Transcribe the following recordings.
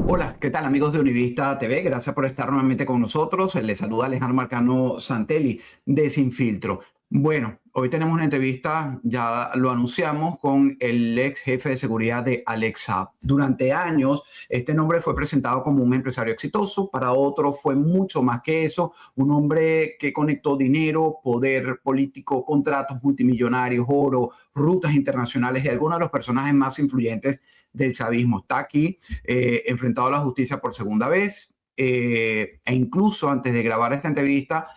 Hola, ¿qué tal amigos de Univista TV? Gracias por estar nuevamente con nosotros. Les saluda Alejandro Marcano Santelli de Sin Filtro. Bueno, hoy tenemos una entrevista, ya lo anunciamos, con el ex jefe de seguridad de Alex Saab. Durante años, este nombre fue presentado como un empresario exitoso. Para otros fue mucho más que eso, un hombre que conectó dinero, poder político, contratos multimillonarios, oro, rutas internacionales y algunos de los personajes más influyentes del chavismo. Está aquí enfrentado a la justicia por segunda vez. E incluso antes de grabar esta entrevista,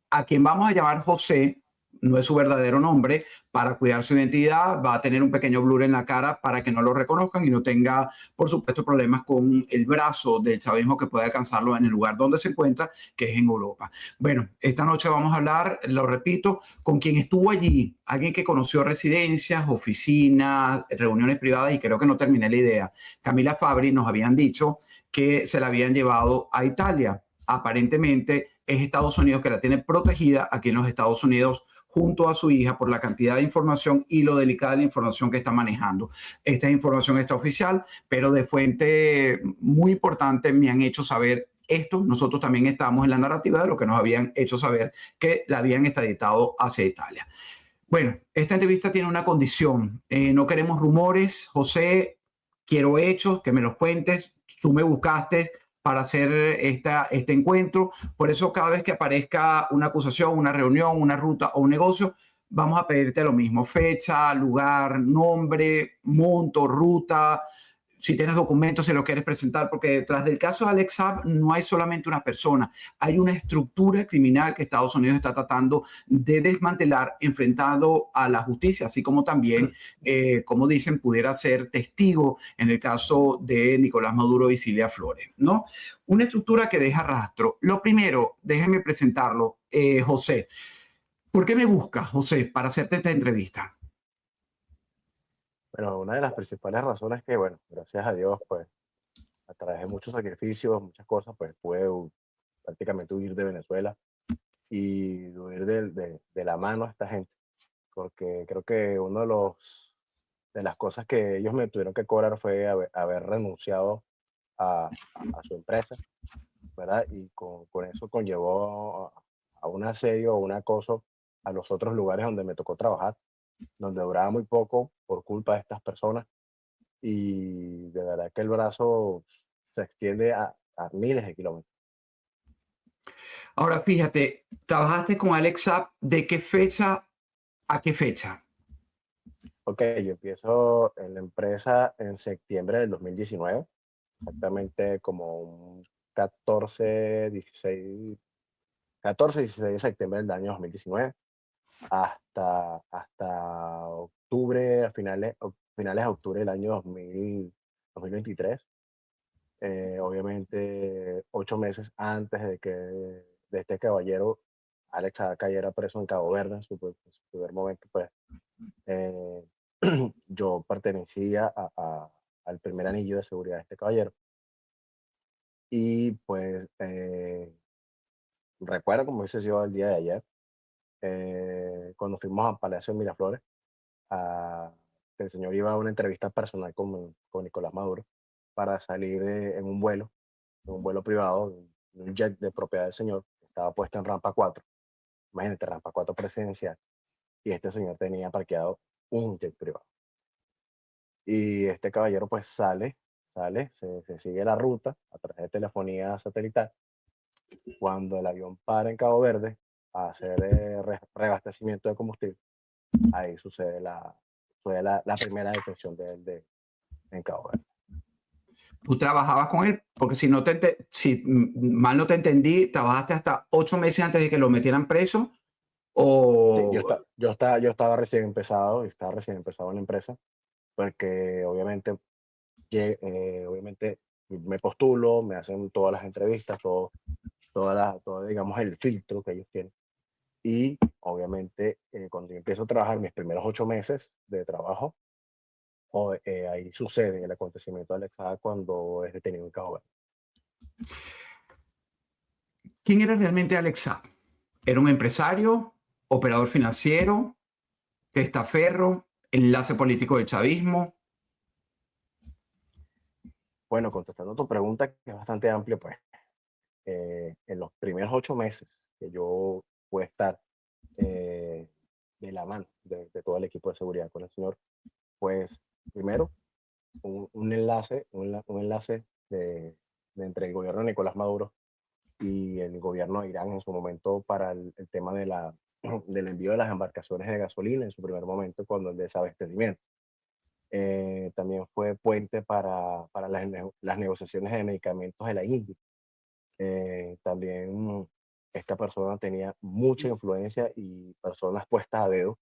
a quien vamos a llamar José, no es su verdadero nombre, para cuidar su identidad, va a tener un pequeño blur en la cara para que no lo reconozcan y no tenga, por supuesto, problemas con el brazo del chavismo que puede alcanzarlo en el lugar donde se encuentra, que es en Europa. Bueno, esta noche vamos a hablar, lo repito, con quien estuvo allí, alguien que conoció residencias, oficinas, reuniones privadas y creo que no terminé la idea. Camila Fabri nos habían dicho que se la habían llevado a Italia. Aparentemente es Estados Unidos que la tiene protegida aquí en los Estados Unidos junto a su hija por la cantidad de información y lo delicada de la información que está manejando. Esta información está oficial, pero de fuente muy importante me han hecho saber esto. Nosotros también estamos en la narrativa de lo que nos habían hecho saber que la habían extraditado hacia Italia. Bueno, esta entrevista tiene una condición. No queremos rumores. José, quiero hechos, que me los cuentes. Tú me buscaste para hacer este encuentro. Por eso cada vez que aparezca una acusación, una reunión, una ruta o un negocio, vamos a pedirte lo mismo. Fecha, lugar, nombre, monto, ruta. Si tienes documentos, si lo quieres presentar, porque detrás del caso de Alex Saab no hay solamente una persona, hay una estructura criminal que Estados Unidos está tratando de desmantelar, enfrentando a la justicia, así como también, como dicen, pudiera ser testigo en el caso de Nicolás Maduro y Cilia Flores, ¿no? Una estructura que deja rastro. Lo primero, déjeme presentarlo, José. ¿Por qué me buscas, José, para hacerte esta entrevista? Bueno, una de las principales razones que, bueno, gracias a Dios, pues, a través de muchos sacrificios, muchas cosas, pues, pude prácticamente huir de Venezuela y huir de la mano a esta gente, porque creo que uno de las cosas que ellos me tuvieron que cobrar fue haber renunciado a su empresa, ¿verdad? Y con eso conllevó a un asedio o un acoso a los otros lugares donde me tocó trabajar, donde duraba muy poco por culpa de estas personas y de verdad que el brazo se extiende a miles de kilómetros. Ahora, fíjate, trabajaste con Alex Saab, ¿de qué fecha a qué fecha? Ok, yo empiezo en la empresa en septiembre del 2019, exactamente como un 14, 16, 14, 16 de septiembre del año 2019, hasta octubre, finales de octubre del año 2023. Obviamente, 8 meses antes de este caballero, Alex Saab cayera preso en Cabo Verde, en su primer momento, pues eh, yo pertenecía al primer anillo de seguridad de este caballero. Y pues recuerdo como hubiese sido el día de ayer, cuando fuimos a Palacio de Miraflores, a, que el señor iba a una entrevista personal con Nicolás Maduro para salir en un vuelo privado, un jet de propiedad del señor, que estaba puesto en rampa 4. Imagínate, rampa 4 presidencial. Y este señor tenía parqueado un jet privado. Y este caballero pues se sigue la ruta a través de telefonía satelital. Cuando el avión para en Cabo Verde a hacer reabastecimiento de combustible, ahí sucede la primera detención de él en Cabo Verde. Tú trabajabas con él, porque si mal no te entendí, trabajaste hasta 8 meses antes de que lo metieran preso Sí, o... yo estaba recién empezado en la empresa, porque obviamente me postulo, me hacen todas las entrevistas, todo, digamos, el filtro que ellos tienen. Y obviamente, cuando yo empiezo a trabajar mis primeros 8 meses de trabajo, ahí sucede el acontecimiento de Alex Saab cuando es detenido en Cabo Verde. ¿Quién era realmente Alex Saab? ¿Era un empresario, operador financiero, testaferro, enlace político del chavismo? Bueno, contestando tu pregunta, que es bastante amplia, pues en los primeros 8 meses que yo pude estar eh, de la mano de todo el equipo de seguridad con el señor, pues primero un enlace, un enlace de entre el gobierno de Nicolás Maduro y el gobierno de Irán en su momento para el tema del envío de las embarcaciones de gasolina en su primer momento cuando el desabastecimiento. También fue puente para las negociaciones de medicamentos de la India. También esta persona tenía mucha influencia y personas puestas a dedo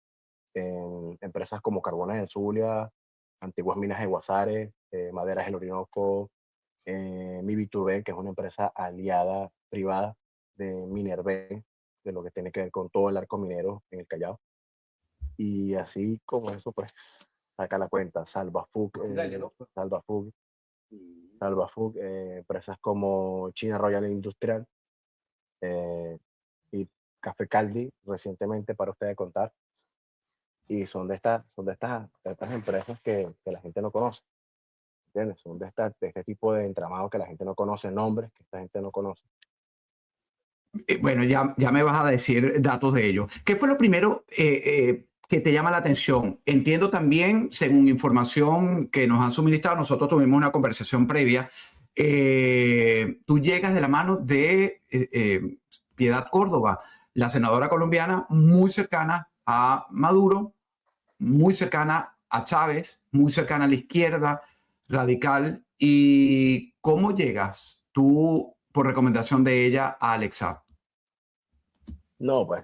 en empresas como Carbones del Zulia, antiguas minas de Guasare, Maderas del Orinoco, Miviturben, que es una empresa aliada privada de Minerven, de lo que tiene que ver con todo el arco minero en el Callao. Y así como eso, pues saca la cuenta. Salvafug, empresas como China Royal Industrial eh, y Café Caldi, recientemente para ustedes contar. Y son de estas empresas que la gente no conoce. ¿Entiendes? Son de este tipo de entramados que la gente no conoce, nombres que esta gente no conoce. Bueno, ya me vas a decir datos de ello. ¿Qué fue lo primero que te llama la atención? Entiendo también, según información que nos han suministrado, nosotros tuvimos una conversación previa, tú llegas de la mano de Piedad Córdoba, la senadora colombiana muy cercana a Maduro, muy cercana a Chávez, muy cercana a la izquierda radical. ¿Y cómo llegas tú, por recomendación de ella, a Alexa? No, pues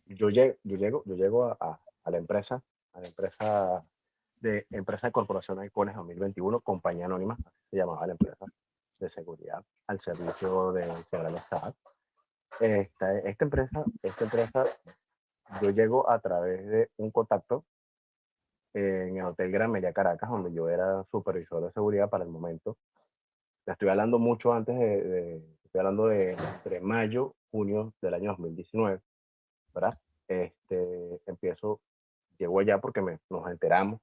yo llego a la empresa empresa de Corporación Halcones 2021, compañía anónima, así se llamaba la empresa de seguridad, al servicio del señor Estado. Esta empresa, yo llego a través de un contacto en el Hotel Gran Meliá Caracas, donde yo era supervisor de seguridad para el momento. Te estoy hablando mucho antes estoy hablando de entre mayo, junio del año 2019, ¿verdad? Empiezo, llego allá porque nos enteramos,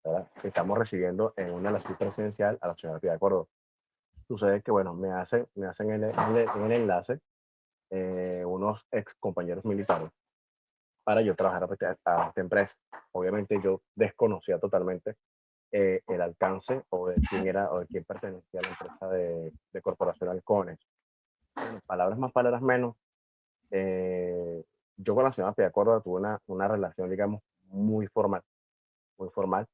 ¿verdad? Que estamos recibiendo en una de las suites presidencial a la señora Piedad Córdoba. Sucede que, bueno, me hacen el enlace unos ex compañeros militares para yo trabajar a esta empresa. Obviamente yo desconocía totalmente el alcance o de quién era o de quién pertenecía a la empresa de Corporación Halcones. Bueno, palabras más, palabras menos. eh, yo con la señora Piedad Córdoba tuve una relación, digamos, muy formal, muy formal.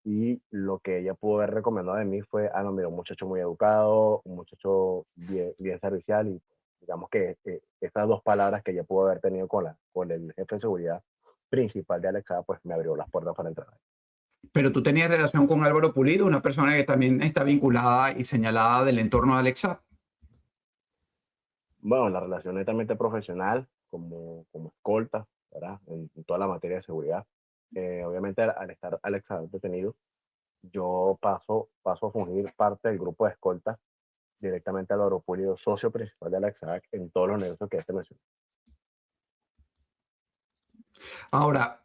Y lo que ella pudo haber recomendado de mí fue, no, mira, un muchacho muy educado, un muchacho bien, bien servicial y digamos que esas dos palabras que ella pudo haber tenido con el jefe de seguridad principal de Alexa, pues me abrió las puertas para entrar. Pero tú tenías relación con Álvaro Pulido, una persona que también está vinculada y señalada del entorno de Alexa. Bueno, la relación netamente profesional, como escolta, ¿verdad? En toda la materia de seguridad. Obviamente, al estar Alexa detenido, yo paso a fungir parte del grupo de escolta directamente al Pulido, socio principal de Alexa en todos los negocios que este mencionó. Ahora,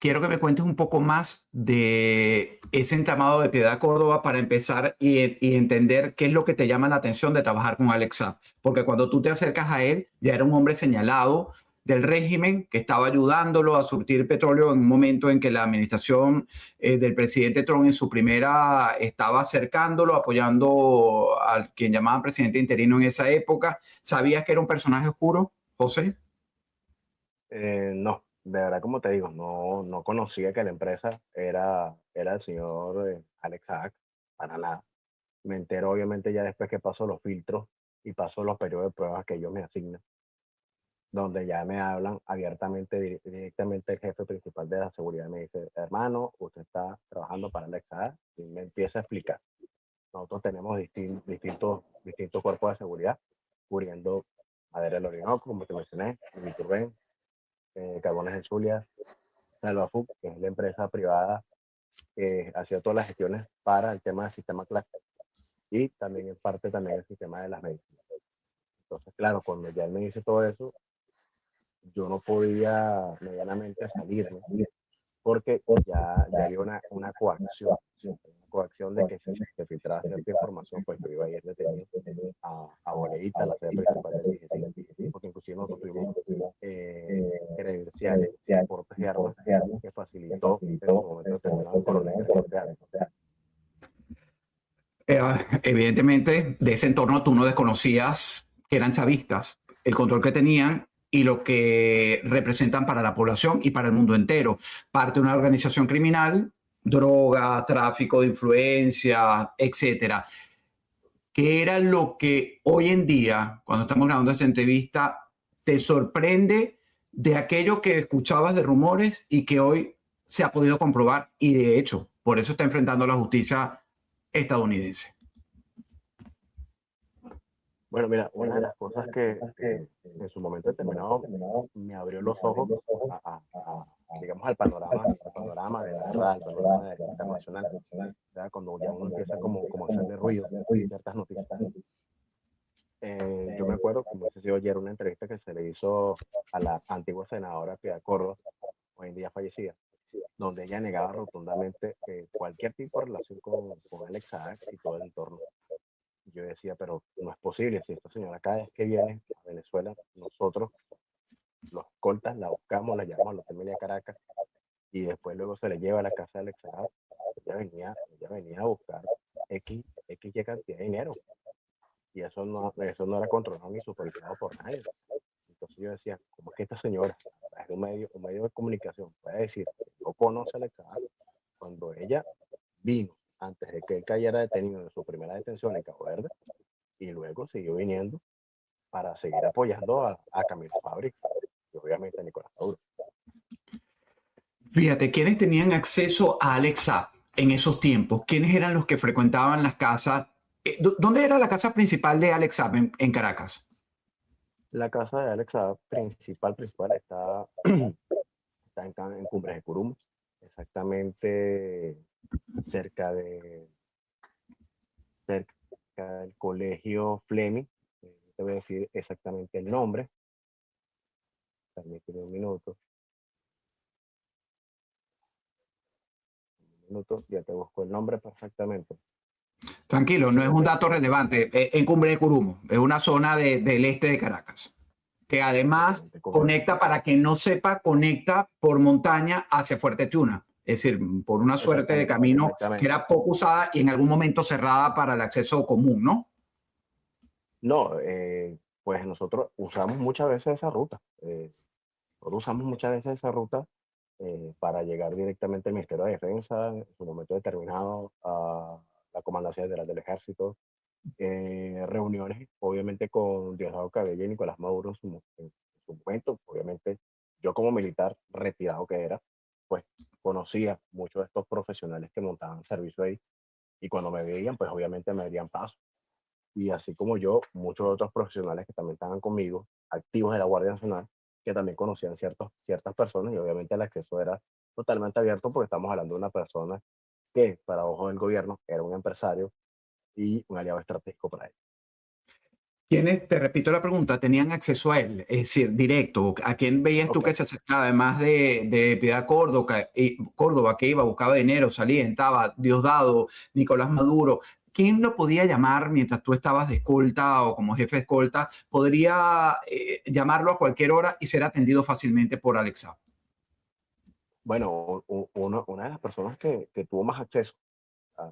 quiero que me cuentes un poco más de ese entramado de Piedad Córdoba para empezar y entender qué es lo que te llama la atención de trabajar con Alexa. Porque cuando tú te acercas a él, ya era un hombre señalado del régimen que estaba ayudándolo a surtir petróleo en un momento en que la administración del presidente Trump en su primera estaba acercándolo, apoyando al quien llamaban presidente interino en esa época. ¿Sabías que era un personaje oscuro, José? No, de verdad, como te digo, no conocía que la empresa era el señor Alex Saak, para nada. Me entero obviamente ya después que paso los filtros y paso los periodos de pruebas que ellos me asignan, donde ya me hablan abiertamente, directamente el jefe principal de la seguridad. Me dice, hermano, usted está trabajando para Alex Saak, y me empieza a explicar. Nosotros tenemos distintos cuerpos de seguridad, cubriendo Madera del Orinoco, como te mencioné, Miturben, Carbones del Zulia, Salvafood, que es la empresa privada que hacía todas las gestiones para el tema del sistema CLAC y también en parte también el sistema de las medicinas. Entonces, claro, cuando ya él me dice todo eso, yo no podía medianamente salirme porque ya había una coacción de que si se filtraba cierta información, pues yo iba a ir detenido a Boleíta, la sede principal del DGCIN, porque inclusive nosotros tuvimos credenciales de portes de armas que facilitó en su momento determinado el coronel Gregorio Armas. Evidentemente, de ese entorno tú no desconocías que eran chavistas, el control que tenían y lo que representan para la población y para el mundo entero. Parte de una organización criminal, droga, tráfico de influencia, etcétera. ¿Qué era lo que hoy en día, cuando estamos grabando esta entrevista, te sorprende de aquello que escuchabas de rumores y que hoy se ha podido comprobar y de hecho, por eso está enfrentando la justicia estadounidense? Bueno, mira, una de las cosas que en su momento determinado me abrió los ojos digamos, al panorama de la verdad, al panorama internacional, ¿verdad? Cuando ya uno empieza como a hacerle ruido a ciertas noticias. Yo me acuerdo, como se dio ayer, una entrevista que se le hizo a la antigua senadora Piedad Córdoba, hoy en día fallecida, donde ella negaba rotundamente cualquier tipo de relación con Alex Saab y todo el entorno. Yo decía, pero no es posible, si esta señora cada vez que viene a Venezuela, nosotros los escoltas, la buscamos, la llevamos a la Hotel Caracas y después luego se le lleva a la casa de Alex Saab. Ella venía a buscar X cantidad de dinero y eso no era controlado ni supervisado por nadie. Entonces yo decía, ¿cómo es que esta señora, es un medio de comunicación, puede decir que no conoce a Alex Saab cuando ella vino antes de que él cayera detenido en su primera detención en Cabo Verde y luego siguió viniendo para seguir apoyando a Camilo Fabri y obviamente a Nicolás Maduro? Fíjate, ¿quiénes tenían acceso a Alex Saab en esos tiempos? ¿Quiénes eran los que frecuentaban las casas? ¿Dónde era la casa principal de Alex Saab en Caracas? La casa de Alex Saab principal está, en Cumbres de Curumos, exactamente cerca del colegio Fleming. Te voy a decir exactamente el nombre. Permíteme un minuto. Ya te busco el nombre perfectamente. Tranquilo, no es un dato relevante. En Cumbre de Curumo, es una zona del este de Caracas, que además conecta, para quien no sepa, conecta por montaña hacia Fuerte Tiuna. Es decir, por una suerte de camino que era poco usada y en algún momento cerrada para el acceso común, ¿no? No, pues nosotros usamos muchas veces esa ruta. Para llegar directamente al Ministerio de Defensa, en su momento determinado, a la Comandancia General del Ejército, reuniones, obviamente, con Diosdado Cabello y Nicolás Maduro en su momento. Obviamente, yo como militar retirado que era, pues conocía muchos de estos profesionales que montaban servicio ahí, y cuando me veían, pues obviamente me abrían paso. Y así como yo, muchos otros profesionales que también estaban conmigo, activos de la Guardia Nacional, que también conocían ciertas personas, y obviamente el acceso era totalmente abierto porque estamos hablando de una persona que, para ojos del gobierno, era un empresario y un aliado estratégico para él. ¿Quiénes, te repito la pregunta, tenían acceso a él? Es decir, directo. ¿A quién veías tú que se acercaba? Además de Piedad Córdoba, que iba, buscaba dinero, salía, entraba, Diosdado, Nicolás Maduro. ¿Quién lo podía llamar mientras tú estabas de escolta o como jefe de escolta? ¿Podría llamarlo a cualquier hora y ser atendido fácilmente por Alex Saab? Bueno, una de las personas que tuvo más acceso a,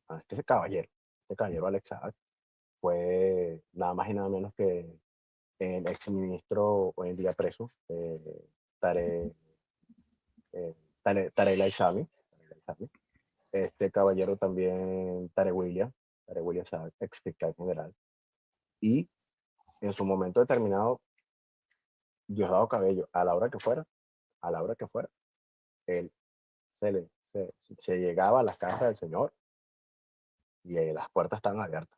a este caballero Alex Saab, fue nada más y nada menos que el exministro hoy en día preso, Tarek El Aissami. Este caballero también, Tarek William Saab, ex fiscal general. Y en su momento determinado, Diosdado Cabello, a la hora que fuera, él se llegaba a la casa del señor y las puertas estaban abiertas.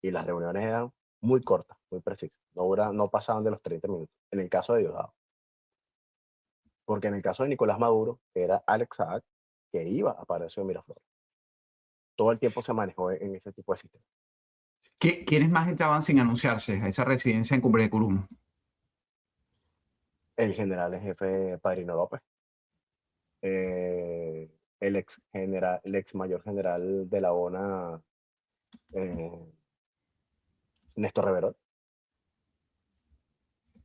Y las reuniones eran muy cortas, muy precisas. No pasaban de los 30 minutos, en el caso de Diosdado. Porque en el caso de Nicolás Maduro, era Alex Saab que iba a Palacio de Miraflores. Todo el tiempo se manejó en ese tipo de sistema. ¿Quiénes más entraban sin anunciarse a esa residencia en Cumbre de Curumo? El general en jefe Padrino López. eh, el ex mayor general de la ONA, eh, Néstor Reverol,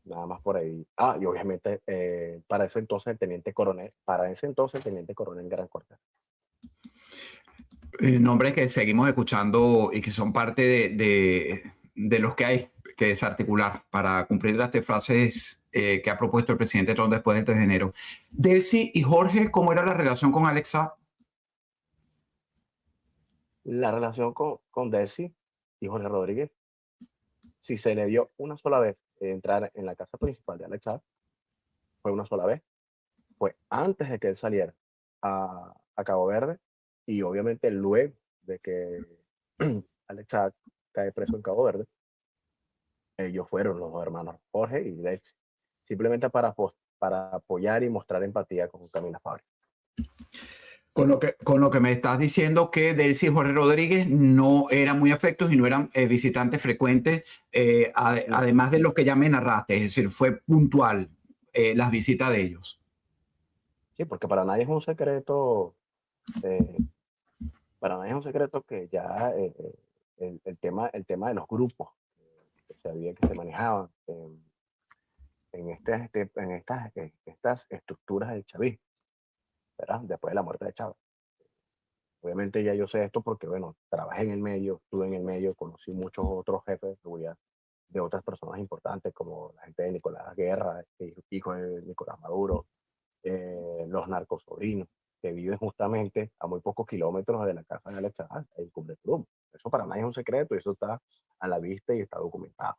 nada más por ahí. Ah, y obviamente para ese entonces el teniente coronel Gran Cortés. Nombres que seguimos escuchando y que son parte de los que hay que desarticular para cumplir las tres frases que ha propuesto el presidente Trump después del 3 de enero. Delcy y Jorge, ¿cómo era la relación con Alexa? La relación con Desi y Jorge Rodríguez, si se le dio una sola vez entrar en la casa principal de Alex Saab, fue una sola vez, fue antes de que él saliera a Cabo Verde y obviamente luego de que Alex Saab cae preso en Cabo Verde, ellos fueron los dos hermanos Jorge y Desi, simplemente para apoyar y mostrar empatía con Camila Fabri. Con lo que me estás diciendo que Delcy y Jorge Rodríguez no eran muy afectos y no eran visitantes frecuentes, No, además de los que ya me narraste, es decir, fue puntual las visitas de ellos. sí, porque para nadie es un secreto, eh, para nadie es un secreto que ya el tema de los grupos que se sabía que se manejaban estas estructuras del chavismo, ¿verdad? Después de la muerte de Chávez. Obviamente ya yo sé esto porque, bueno, trabajé en el medio, estuve en el medio, conocí muchos otros jefes de seguridad de otras personas importantes, como la gente de Nicolás Guerra, hijo de Nicolás Maduro, los narcosobrinos, que viven justamente a muy pocos kilómetros de la casa de Alex Saab, en Cumbre Plum. Eso para nadie es un secreto, eso está a la vista y está documentado.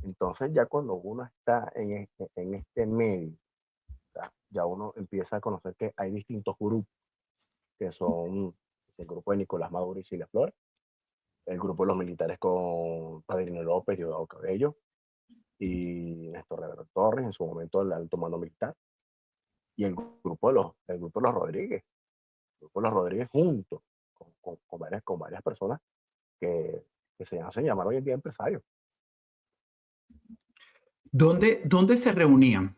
Entonces ya cuando uno está en este medio, ya uno empieza a conocer que hay distintos grupos, que son el grupo de Nicolás Maduro y Cilia Flores, el grupo de los militares con Padrino López, Diosdado Cabello y Néstor Rivera Torres, en su momento el alto mando militar, y el grupo de los Rodríguez, el grupo de los Rodríguez junto con varias personas que se hacen llamar hoy en día empresarios. ¿Dónde se reunían?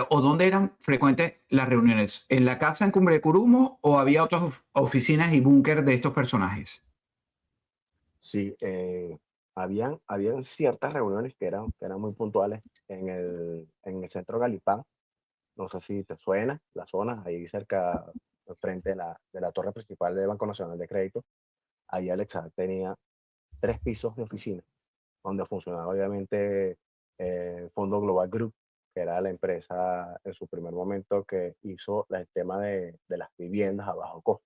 ¿O dónde eran frecuentes las reuniones? ¿En la casa en Cumbre de Curumo o había otras oficinas y búnker de estos personajes? Sí, habían ciertas reuniones que eran muy puntuales en el centro Galipán. No sé si te suena la zona, ahí cerca, frente de la torre principal del Banco Nacional de Crédito. Ahí Alexa tenía 3 pisos de oficina, donde funcionaba obviamente Fondo Global Group, que era la empresa en su primer momento que hizo el tema de las viviendas a bajo costo.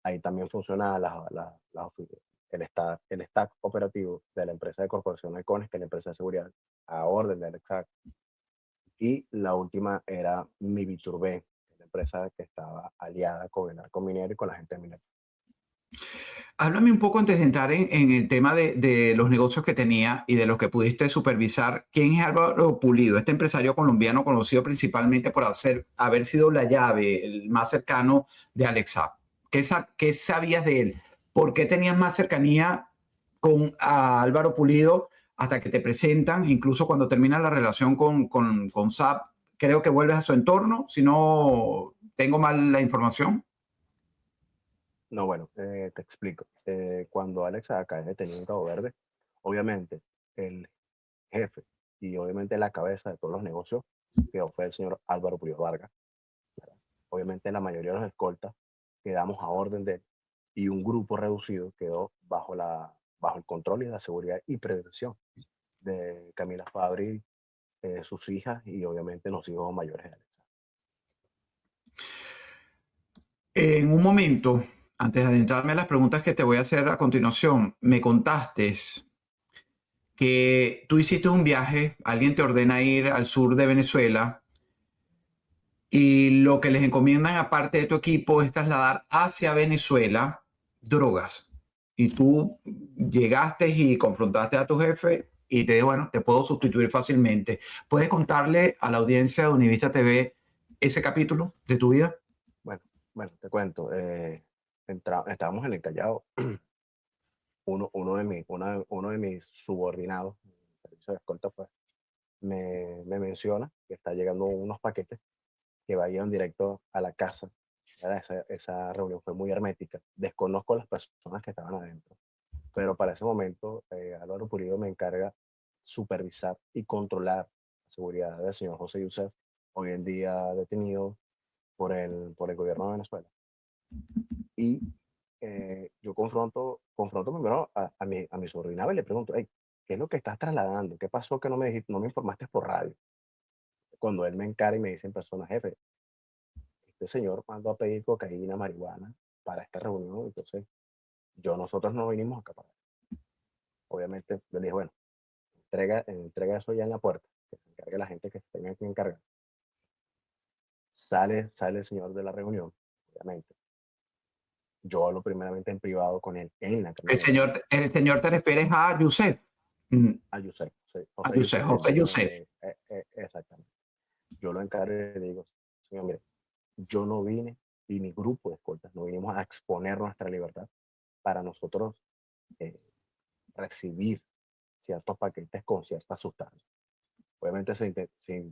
Ahí también funciona el stack operativo de la empresa de Corporación Halcones, que es la empresa de seguridad a orden de Alexa. Y la última era Miviturbé, la empresa que estaba aliada con el narco minero y con la gente de minera. Háblame un poco antes de entrar en el tema de los negocios que tenía y de los que pudiste supervisar. ¿Quién es Álvaro Pulido? Este empresario colombiano conocido principalmente por haber sido la llave, el más cercano de Alex Saab. ¿Qué sabías de él? ¿Por qué tenías más cercanía con Álvaro Pulido hasta que te presentan? Incluso cuando termina la relación con Saab, creo que vuelves a su entorno, si no tengo mal la información. No, bueno, te explico. Cuando Alex cae detenido en Cabo Verde, obviamente el jefe y obviamente la cabeza de todos los negocios que fue el señor Álvaro Pulido Vargas. ¿Verdad? Obviamente la mayoría de los escoltas quedamos a orden de él y un grupo reducido quedó bajo el control y la seguridad y prevención de Camila Fabri, sus hijas y obviamente los hijos mayores de Alexa. En un momento, antes de adentrarme a las preguntas que te voy a hacer a continuación, me contaste que tú hiciste un viaje, alguien te ordena ir al sur de Venezuela y lo que les encomiendan aparte de tu equipo es trasladar hacia Venezuela drogas. Y tú llegaste y confrontaste a tu jefe y te dijo, bueno, te puedo sustituir fácilmente. ¿Puedes contarle a la audiencia de Univista TV ese capítulo de tu vida? Bueno, bueno, te cuento. Estábamos en el Callao. Uno de mis subordinados en el servicio de escolta pues, me menciona que está llegando unos paquetes que vayan directo a la casa. ¿Verdad? Esa reunión fue muy hermética. Desconozco a las personas que estaban adentro, pero para ese momento Álvaro Pulido me encarga supervisar y controlar la seguridad del señor José Yusef, hoy en día detenido por el gobierno de Venezuela. Y yo confronto primero a mi sobrina y le pregunto, hey, ¿qué es lo que estás trasladando? ¿Qué pasó que no me informaste por radio? Cuando él me encara y me dice en persona, jefe, este señor mandó a pedir cocaína, marihuana para esta reunión, entonces nosotros no vinimos acá para. Obviamente, yo le dije, bueno, entrega eso ya en la puerta, que se encargue la gente que se tenga que encargar. Sale el señor de la reunión, obviamente. Yo hablo primeramente en privado con él en la camioneta. El señor te refieres a Yusef. Mm, A Yusef, a José Yusef, Yusef, el José señor Yusef. de. Exactamente. Yo lo encargo y le digo, señor, mire, yo no vine y mi grupo de escoltas no vinimos a exponer nuestra libertad para nosotros eh, recibir ciertos paquetes con ciertas sustancias. Obviamente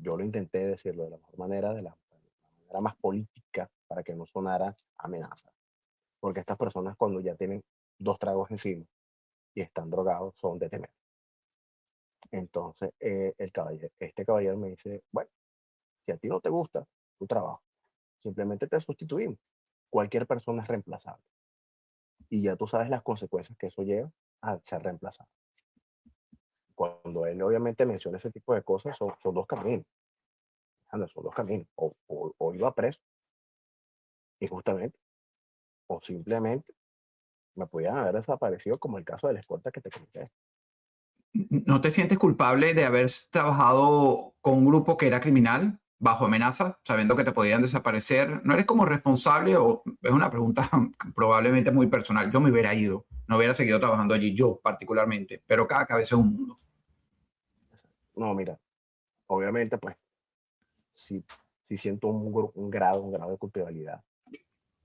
yo lo intenté decirlo de la mejor manera, de la manera más política, para que no sonara amenaza. Porque estas personas cuando ya tienen 2 tragos encima y están drogados son de temer. Entonces este caballero me dice, bueno, si a ti no te gusta tu trabajo, simplemente te sustituimos. Cualquier persona es reemplazable. Y ya tú sabes las consecuencias que eso lleva a ser reemplazado. Cuando él obviamente menciona ese tipo de cosas, son dos caminos. Son dos caminos. O iba preso, injustamente, o simplemente me podían haber desaparecido, como el caso de la escolta que te conté. ¿No te sientes culpable de haber trabajado con un grupo que era criminal, bajo amenaza, sabiendo que te podían desaparecer? ¿No eres como responsable o es una pregunta probablemente muy personal? Yo me hubiera ido, no hubiera seguido trabajando allí, yo particularmente, pero cada cabeza es un mundo. No, mira, obviamente, pues, sí, sí siento un grado de culpabilidad,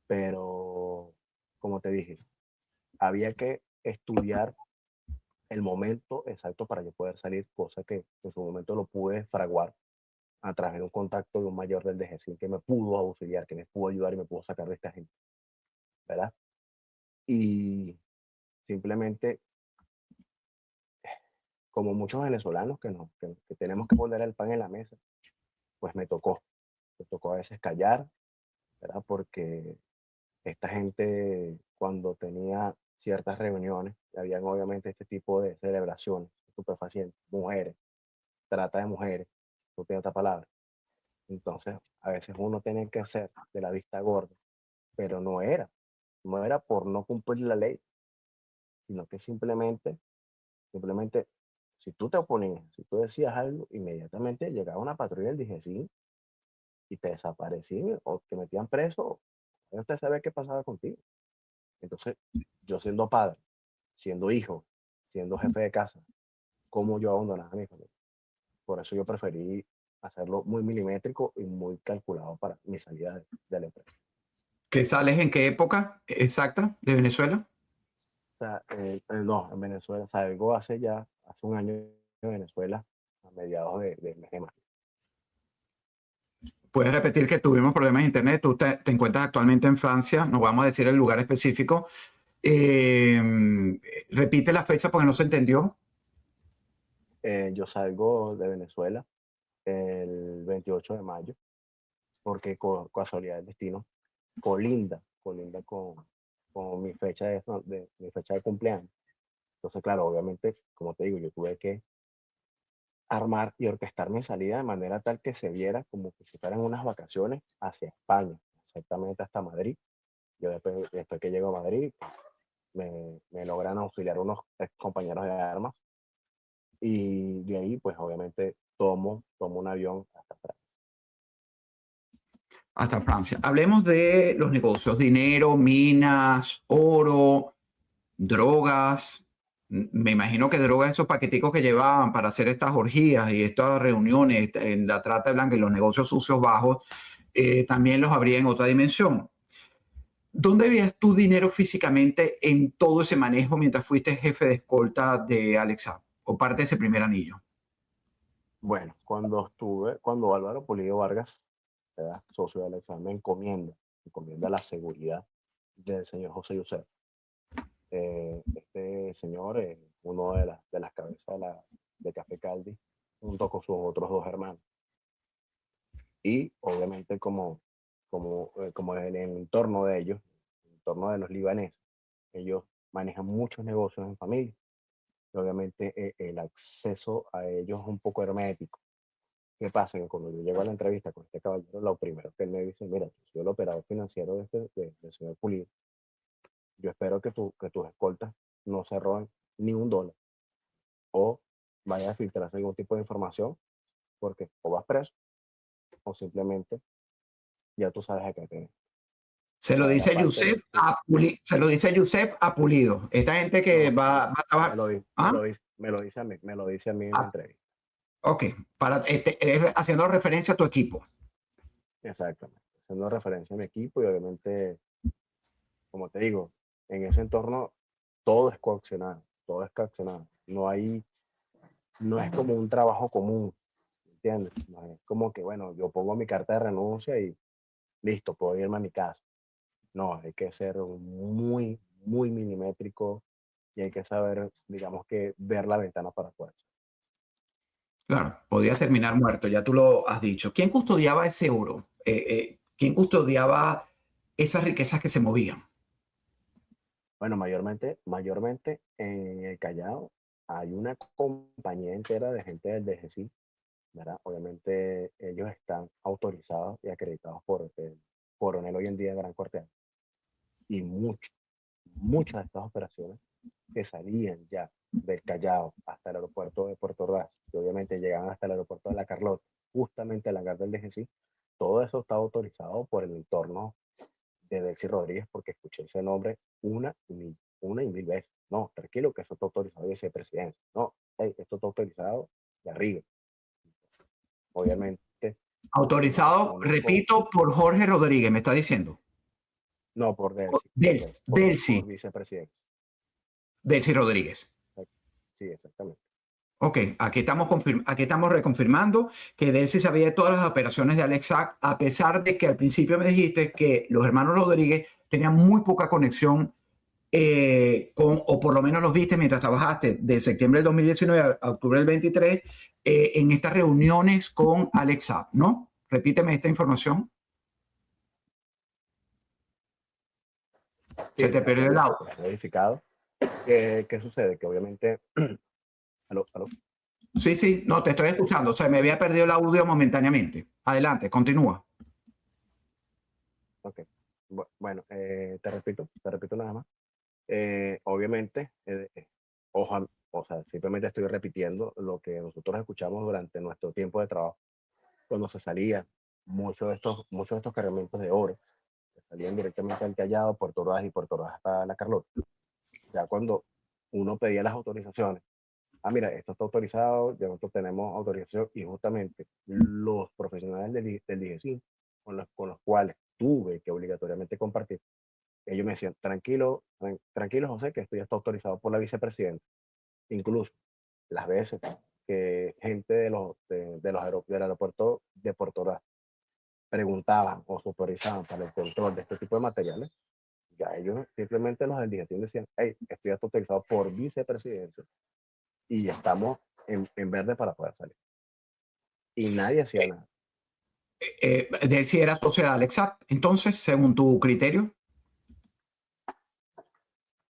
pero, como te dije, había que estudiar el momento exacto para yo poder salir, cosa que en su momento lo pude fraguar a través de un contacto de un mayor del DGCIN que me pudo auxiliar, que me pudo ayudar y me pudo sacar de esta gente, ¿verdad? Y simplemente, como muchos venezolanos que tenemos que poner el pan en la mesa, pues me tocó a veces callar, ¿verdad? Porque esta gente, cuando tenía ciertas reuniones, habían obviamente este tipo de celebraciones, estupefacientes, mujeres, trata de mujeres, no tiene otra palabra. Entonces, a veces uno tiene que hacer de la vista gorda, pero no era por no cumplir la ley, sino que simplemente, si tú te oponías, si tú decías algo, inmediatamente llegaba una patrulla del DGCIN y te desaparecían o te metían preso, no usted sabe qué pasaba contigo. Entonces, yo siendo padre, siendo hijo, siendo jefe de casa, ¿cómo yo abandonaba a mi familia? Por eso yo preferí hacerlo muy milimétrico y muy calculado para mi salida de la empresa. ¿Qué sales en qué época exacta de Venezuela? O sea, no, en Venezuela salgo hace un año en Venezuela, a mediados de mes de mayo. Puedes repetir que tuvimos problemas de internet, tú te encuentras actualmente en Francia, no vamos a decir el lugar específico. Repite la fecha porque no se entendió. Yo salgo de Venezuela el 28 de mayo, porque casualidad del destino colinda con mi fecha de cumpleaños. Entonces, claro, obviamente, como te digo, yo tuve que armar y orquestar mi salida de manera tal que se viera como que si fueran unas vacaciones hacia España, exactamente hasta Madrid. Yo después que llego a Madrid, me logran auxiliar unos ex compañeros de armas y de ahí, pues obviamente tomo un avión hasta Francia. Hasta Francia. Hablemos de los negocios, dinero, minas, oro, drogas. Me imagino que drogas, esos paqueticos que llevaban para hacer estas orgías y estas reuniones en la trata de blanca y los negocios sucios bajos, también los habría en otra dimensión. ¿Dónde veías tu dinero físicamente en todo ese manejo mientras fuiste jefe de escolta de Alexa o parte de ese primer anillo? Bueno, cuando Álvaro Pulido Vargas ¿verdad? Socio de Alex Saab, me encomienda la seguridad del señor José Yusef. Este señor es uno de las cabezas de Café Caldi, junto con sus otros dos hermanos. Y obviamente como en el entorno de ellos, en el entorno de los libaneses, ellos manejan muchos negocios en familia. Y obviamente el acceso a ellos es un poco hermético. ¿Qué pasa? Que cuando yo llego a la entrevista con este caballero, lo primero que él me dice, mira, yo soy el operador financiero del señor Pulido. Yo espero que tus escoltas no se roben ni un dólar o vaya a filtrarse algún tipo de información, porque o vas preso o simplemente ya tú sabes a qué te. Se O lo sea, la dice parte Yusef a se lo dice Yusef a Pulido. Esta gente que no, va a trabajar. ¿Ah? me lo dice a mí, me lo dice a mí en la Ah, entrevista. ok, haciendo referencia a tu equipo. Exactamente. Haciendo referencia a mi equipo y obviamente, como te digo, en ese entorno todo es coaccionado, todo es coaccionado. No es como un trabajo común, ¿entiendes? No es como que, bueno, yo pongo mi carta de renuncia y listo, puedo irme a mi casa. No, hay que ser muy, muy milimétrico y hay que saber, digamos que, ver la ventana para afuera. Claro, podía terminar muerto, ya tú lo has dicho. ¿Quién custodiaba ese oro? ¿Quién custodiaba esas riquezas que se movían? Bueno, mayormente en el Callao hay una compañía entera de gente del DGCI, ¿verdad? Obviamente ellos están autorizados y acreditados por el coronel hoy en día Gran Corteano. Y muchas de estas operaciones que salían ya del Callao hasta el aeropuerto de Puerto Ordaz, que obviamente llegaban hasta el aeropuerto de La Carlota, justamente al hangar del DGCI, todo eso está autorizado por el entorno de Delcy Rodríguez, porque escuché ese nombre una y mil veces. No, tranquilo, que eso está autorizado de vicepresidencia. No, hey, esto está autorizado de arriba. Obviamente, Autorizado, uno con, repito, por Jorge Rodríguez, me está diciendo. no por Delcy, vicepresidencia. Delcy Rodríguez. Sí, exactamente. Ok, aquí estamos reconfirmando que Delcy sabía de todas las operaciones de Alex Saab, a pesar de que al principio me dijiste que los hermanos Rodríguez tenían muy poca conexión o por lo menos los viste mientras trabajaste de septiembre del 2019 a octubre del 23, en estas reuniones con Alex Saab, ¿no? Repíteme esta información. Sí, Se te perdió el audio. verificado. ¿Qué sucede? Que obviamente, aló, aló, Sí, sí, no, te estoy escuchando. O sea, me había perdido el audio momentáneamente. Adelante, continúa. ok. Bueno, te repito nada más. Obviamente, o sea, simplemente estoy repitiendo lo que nosotros escuchamos durante nuestro tiempo de trabajo, cuando se salía muchos de estos cargamentos de oro, que salían directamente al Callao, Puerto Ordaz y Puerto Ordaz hasta La Carlota. Ya cuando uno pedía las autorizaciones, mira, esto está autorizado, ya nosotros tenemos autorización, y justamente los profesionales del DGCI, con los cuales tuve que obligatoriamente compartir, ellos me decían, tranquilo José, que esto ya está autorizado por la vicepresidenta. Incluso las veces que gente del aeropuerto de Puerto Ordaz preguntaban o se autorizaban para el control de este tipo de materiales, ya ellos simplemente los del DGCI decían, hey, esto ya está autorizado por vicepresidencia y estamos en verde para poder salir. Y nadie hacía nada. Delcy era socio de Alex Saab. Entonces, según tu criterio.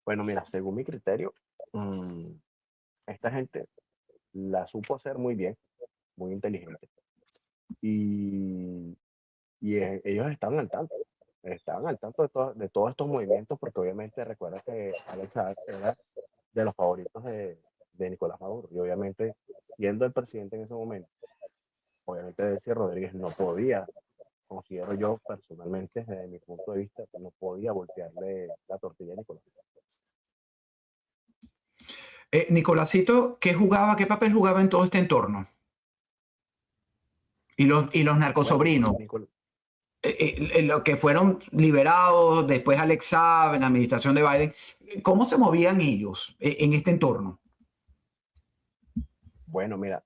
Bueno, mira, según mi criterio, esta gente la supo hacer muy bien, muy inteligente. Y, ellos estaban al tanto de todos estos movimientos, porque obviamente recuerda que Alex Saab era de los favoritos de Nicolás Maduro. Y obviamente, siendo el presidente en ese momento, obviamente Delcy Rodríguez no podía, considero yo personalmente, desde mi punto de vista, que no podía voltearle la tortilla a Nicolás. Nicolásito, ¿qué papel jugaba en todo este entorno? Y los Bueno, narcosobrinos, Nicolás, los que fueron liberados después Alex Saab en la administración de Biden, ¿cómo se movían ellos en este entorno? bueno, mira,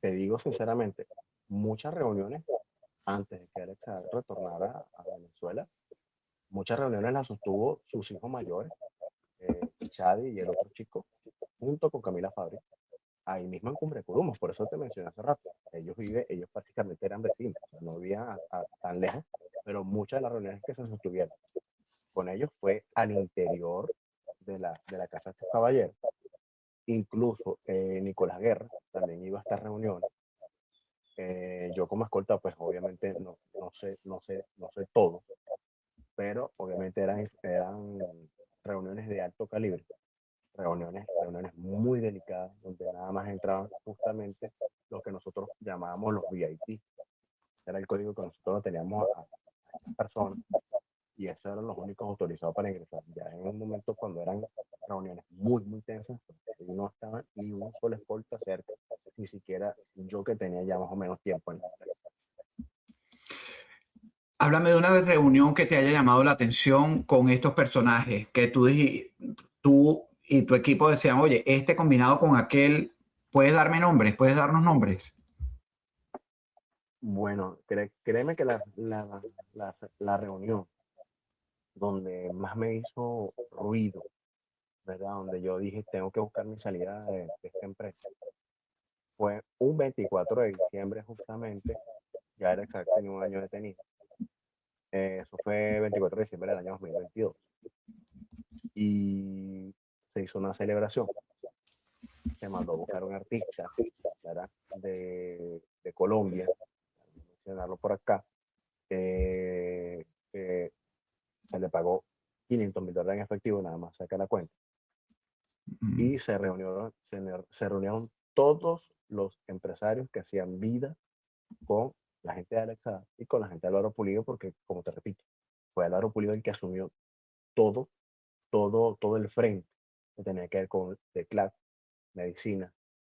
te digo sinceramente, muchas reuniones antes de que Alex Saab retornara a Venezuela, muchas reuniones las sostuvo sus hijos mayores, Chadi y el otro chico, junto con Camila Fabri, ahí mismo en Cumbre Curumos. Por eso te mencioné hace rato. Ellos prácticamente eran vecinos, o sea, no vivían tan lejos, pero muchas de las reuniones que se sostuvieron con ellos fue al interior de la casa de estos caballeros. Incluso Nicolás Guerra también iba a estas reuniones. Yo como escolta, pues obviamente no sé todo, pero obviamente eran reuniones de alto calibre, reuniones muy delicadas, donde nada más entraban justamente lo que nosotros llamábamos los VIP. Era el código que nosotros teníamos a estas personas, y esos eran los únicos autorizados para ingresar. Ya en un momento cuando eran reuniones muy tensas, no estaba ni un solo escolta cerca, ni siquiera yo, que tenía ya más o menos tiempo en la empresa. Háblame de una reunión que te haya llamado la atención con estos personajes, que tú y tu equipo decían, oye, este combinado con aquel, ¿puedes darme nombres? ¿Puedes darnos nombres? Bueno, créeme que la reunión donde más me hizo ruido, ¿verdad? Donde yo dije, tengo que buscar mi salida de esta empresa, fue un 24 de diciembre justamente. Ya era exacto, tenía un año detenido. Eso fue 24 de diciembre del año 2022. Y se hizo una celebración. Se mandó a buscar un artista, ¿verdad? De Colombia, mencionarlo por acá, que se le pagó $500,000 en efectivo, nada más saca la cuenta. Y se reunieron todos los empresarios que hacían vida con la gente de Alex Saab y con la gente de Álvaro Pulido, porque, como te repito, fue Álvaro Pulido el que asumió todo el frente que tenía que ver con teclado, medicina,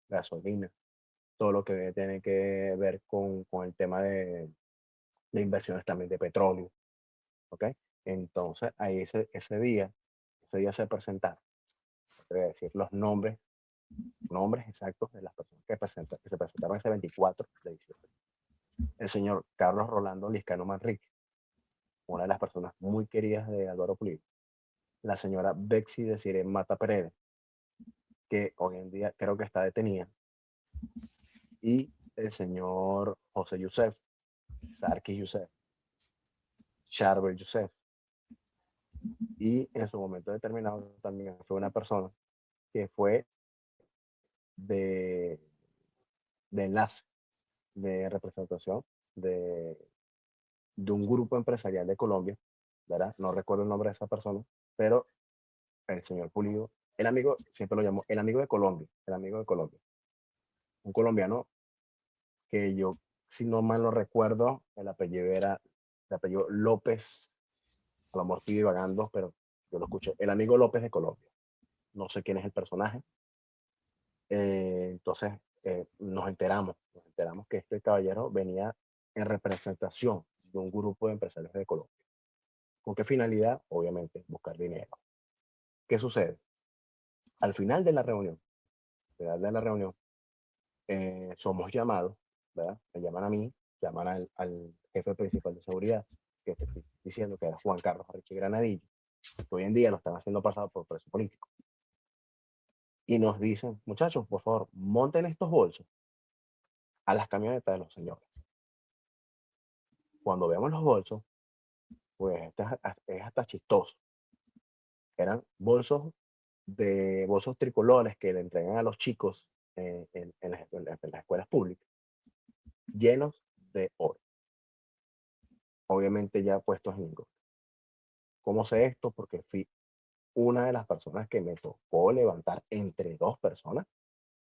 gasolina, todo lo que tiene que ver con el tema de inversiones también de petróleo, ¿ok? Entonces, ahí ese día se presentaron, te voy a decir los nombres exactos de las personas que se presentaron ese 24 de diciembre. El señor Carlos Rolando Liscano Manrique, una de las personas muy queridas de Álvaro Pulido. La señora Bexy Desiree Mata Pereira, que hoy en día creo que está detenida. Y el señor José Yusef, Sarkis Yusef, Charbel Yusef. Y en su momento determinado también fue una persona que fue de enlace, de representación de un grupo empresarial de Colombia, ¿verdad? No recuerdo el nombre de esa persona, pero el señor Pulido, el amigo, siempre lo llamó el amigo de Colombia, un colombiano que yo, si no mal lo recuerdo, el apellido López, a lo mejor estoy divagando, pero yo lo escuché, el amigo López de Colombia. No sé quién es el personaje. Entonces, nos enteramos que este caballero venía en representación de un grupo de empresarios de Colombia. ¿Con qué finalidad? Obviamente, buscar dinero. ¿Qué sucede? Al final de la reunión, somos llamados, ¿verdad? Me llaman a mí, llaman al jefe principal de seguridad, que te estoy diciendo que era Juan Carlos Ariche Granadillo, que hoy en día lo están haciendo pasar por preso político. Y nos dicen, muchachos, por favor, monten estos bolsos a las camionetas de los señores. Cuando vemos los bolsos, pues es hasta chistoso. Eran bolsos tricolores que le entregan a los chicos en las escuelas públicas, llenos de oro. Obviamente ya puestos en lingotes. ¿Cómo sé esto? Porque fui una de las personas que me tocó levantar entre dos personas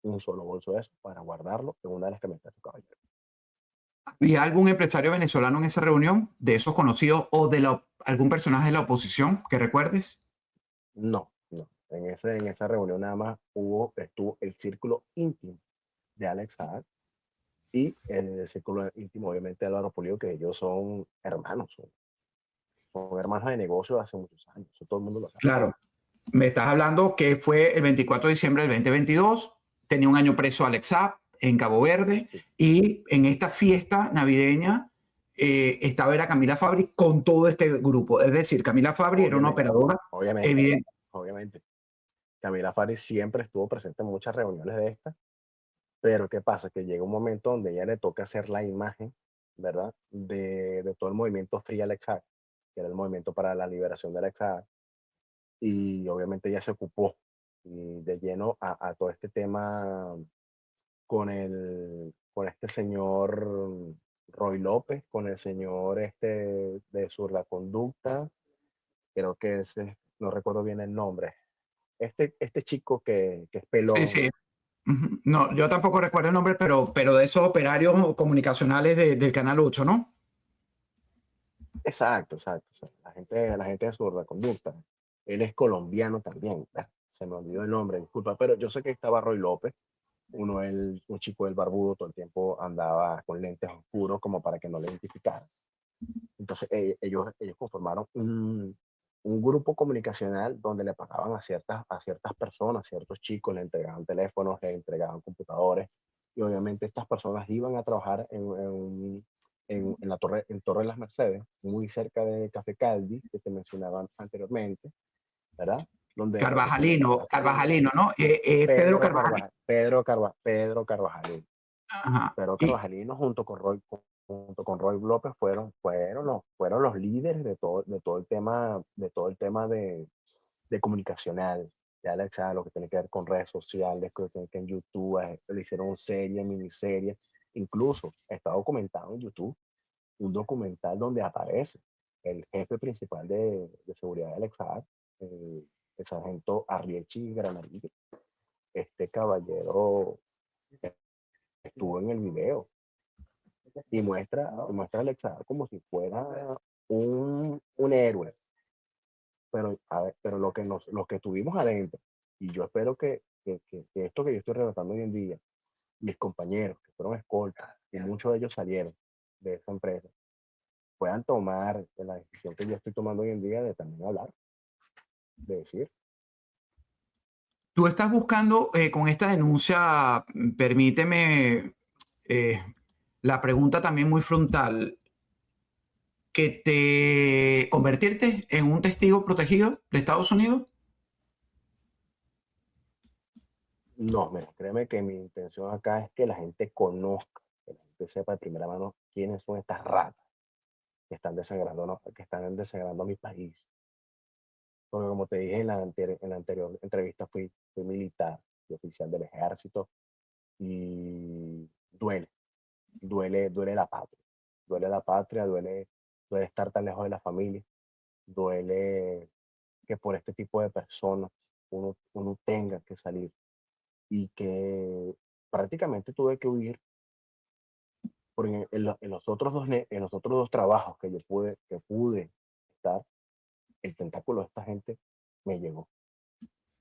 un solo bolso de eso para guardarlo en una de las camionetas de su caballero. ¿Había algún empresario venezolano en esa reunión, de esos conocidos o de algún personaje de la oposición que recuerdes? No. En esa reunión nada más estuvo el círculo íntimo de Alex Saab y el círculo íntimo, obviamente, de Álvaro Pulido, que ellos son hermanos, son hermanos de negocio hace muchos años. Eso todo el mundo lo sabe. Claro. Me estás hablando que fue el 24 de diciembre del 2022, tenía un año preso Alex Saab en Cabo Verde, Sí. y en esta fiesta navideña estaba era Camila Fabri con todo este grupo. Es decir, Camila Fabri era una Obviamente, operadora obviamente, evidente. obviamente. Camila Faris siempre estuvo presente en muchas reuniones de estas, pero ¿qué pasa? Que llega un momento donde ella le toca hacer la imagen, ¿verdad? De todo el movimiento Free Alexa, que era el movimiento para la liberación de Alexa, y obviamente ella se ocupó y de lleno a todo este tema con este señor Roy López, con el señor este de Sur Conducta, creo que ese, no recuerdo bien el nombre. Este chico que es Sí, pelón. sí. Ujú. No, yo tampoco recuerdo el nombre, pero de esos operarios comunicacionales del Canal 8, ¿no? Exacto, exacto. O sea, la gente de Sur Conducta. Él es colombiano también. Se me olvidó el nombre, disculpa, pero yo sé que estaba Roy López, un chico del barbudo, todo el tiempo andaba con lentes oscuros como para que no le identificaran. Entonces ellos conformaron un grupo comunicacional donde le pagaban a ciertas personas, ciertos chicos, le entregaban teléfonos, le entregaban computadores, y obviamente estas personas iban a trabajar en la Torre de las Mercedes, muy cerca de Café Caldi, que te mencionaban anteriormente, ¿verdad? Donde tenían Carvajalino, Carvajalino, ¿no? Pedro Carvajalino. Pedro Carvajal. Ajá. Pero Carvajalino junto con Roy López fueron los líderes de todo el tema de comunicacional, de Alexa, lo que tiene que ver con redes sociales, lo que tiene que ver en YouTube, le hicieron series, miniseries, incluso está documentado en YouTube, un documental donde aparece el jefe principal de seguridad de Alexa, el sargento Arriechi Granadillo. Este caballero estuvo en el video y muestra a Alexa como si fuera un héroe, pero, a ver, pero lo que tuvimos adentro, y yo espero que esto que yo estoy relatando hoy en día, mis compañeros que fueron escoltas, y muchos de ellos salieron de esa empresa, puedan tomar la decisión que yo estoy tomando hoy en día de también hablar, de decir, Tú estás buscando con esta denuncia, permíteme eh, la pregunta también muy frontal, que te convertirte en un testigo protegido de Estados Unidos. no, mira, créeme que mi intención acá es que la gente conozca, que la gente sepa de primera mano quiénes son estas ratas que están desangrando, ¿no? Que están desangrando mi país. Porque como te dije en la anterior entrevista, fui militar y oficial del ejército, y duele la patria. Duele la patria, duele estar tan lejos de la familia, duele que por este tipo de personas uno tenga que salir, y que prácticamente tuve que huir, porque en los otros en los otros dos trabajos que pude estar, el tentáculo de esta gente me llegó,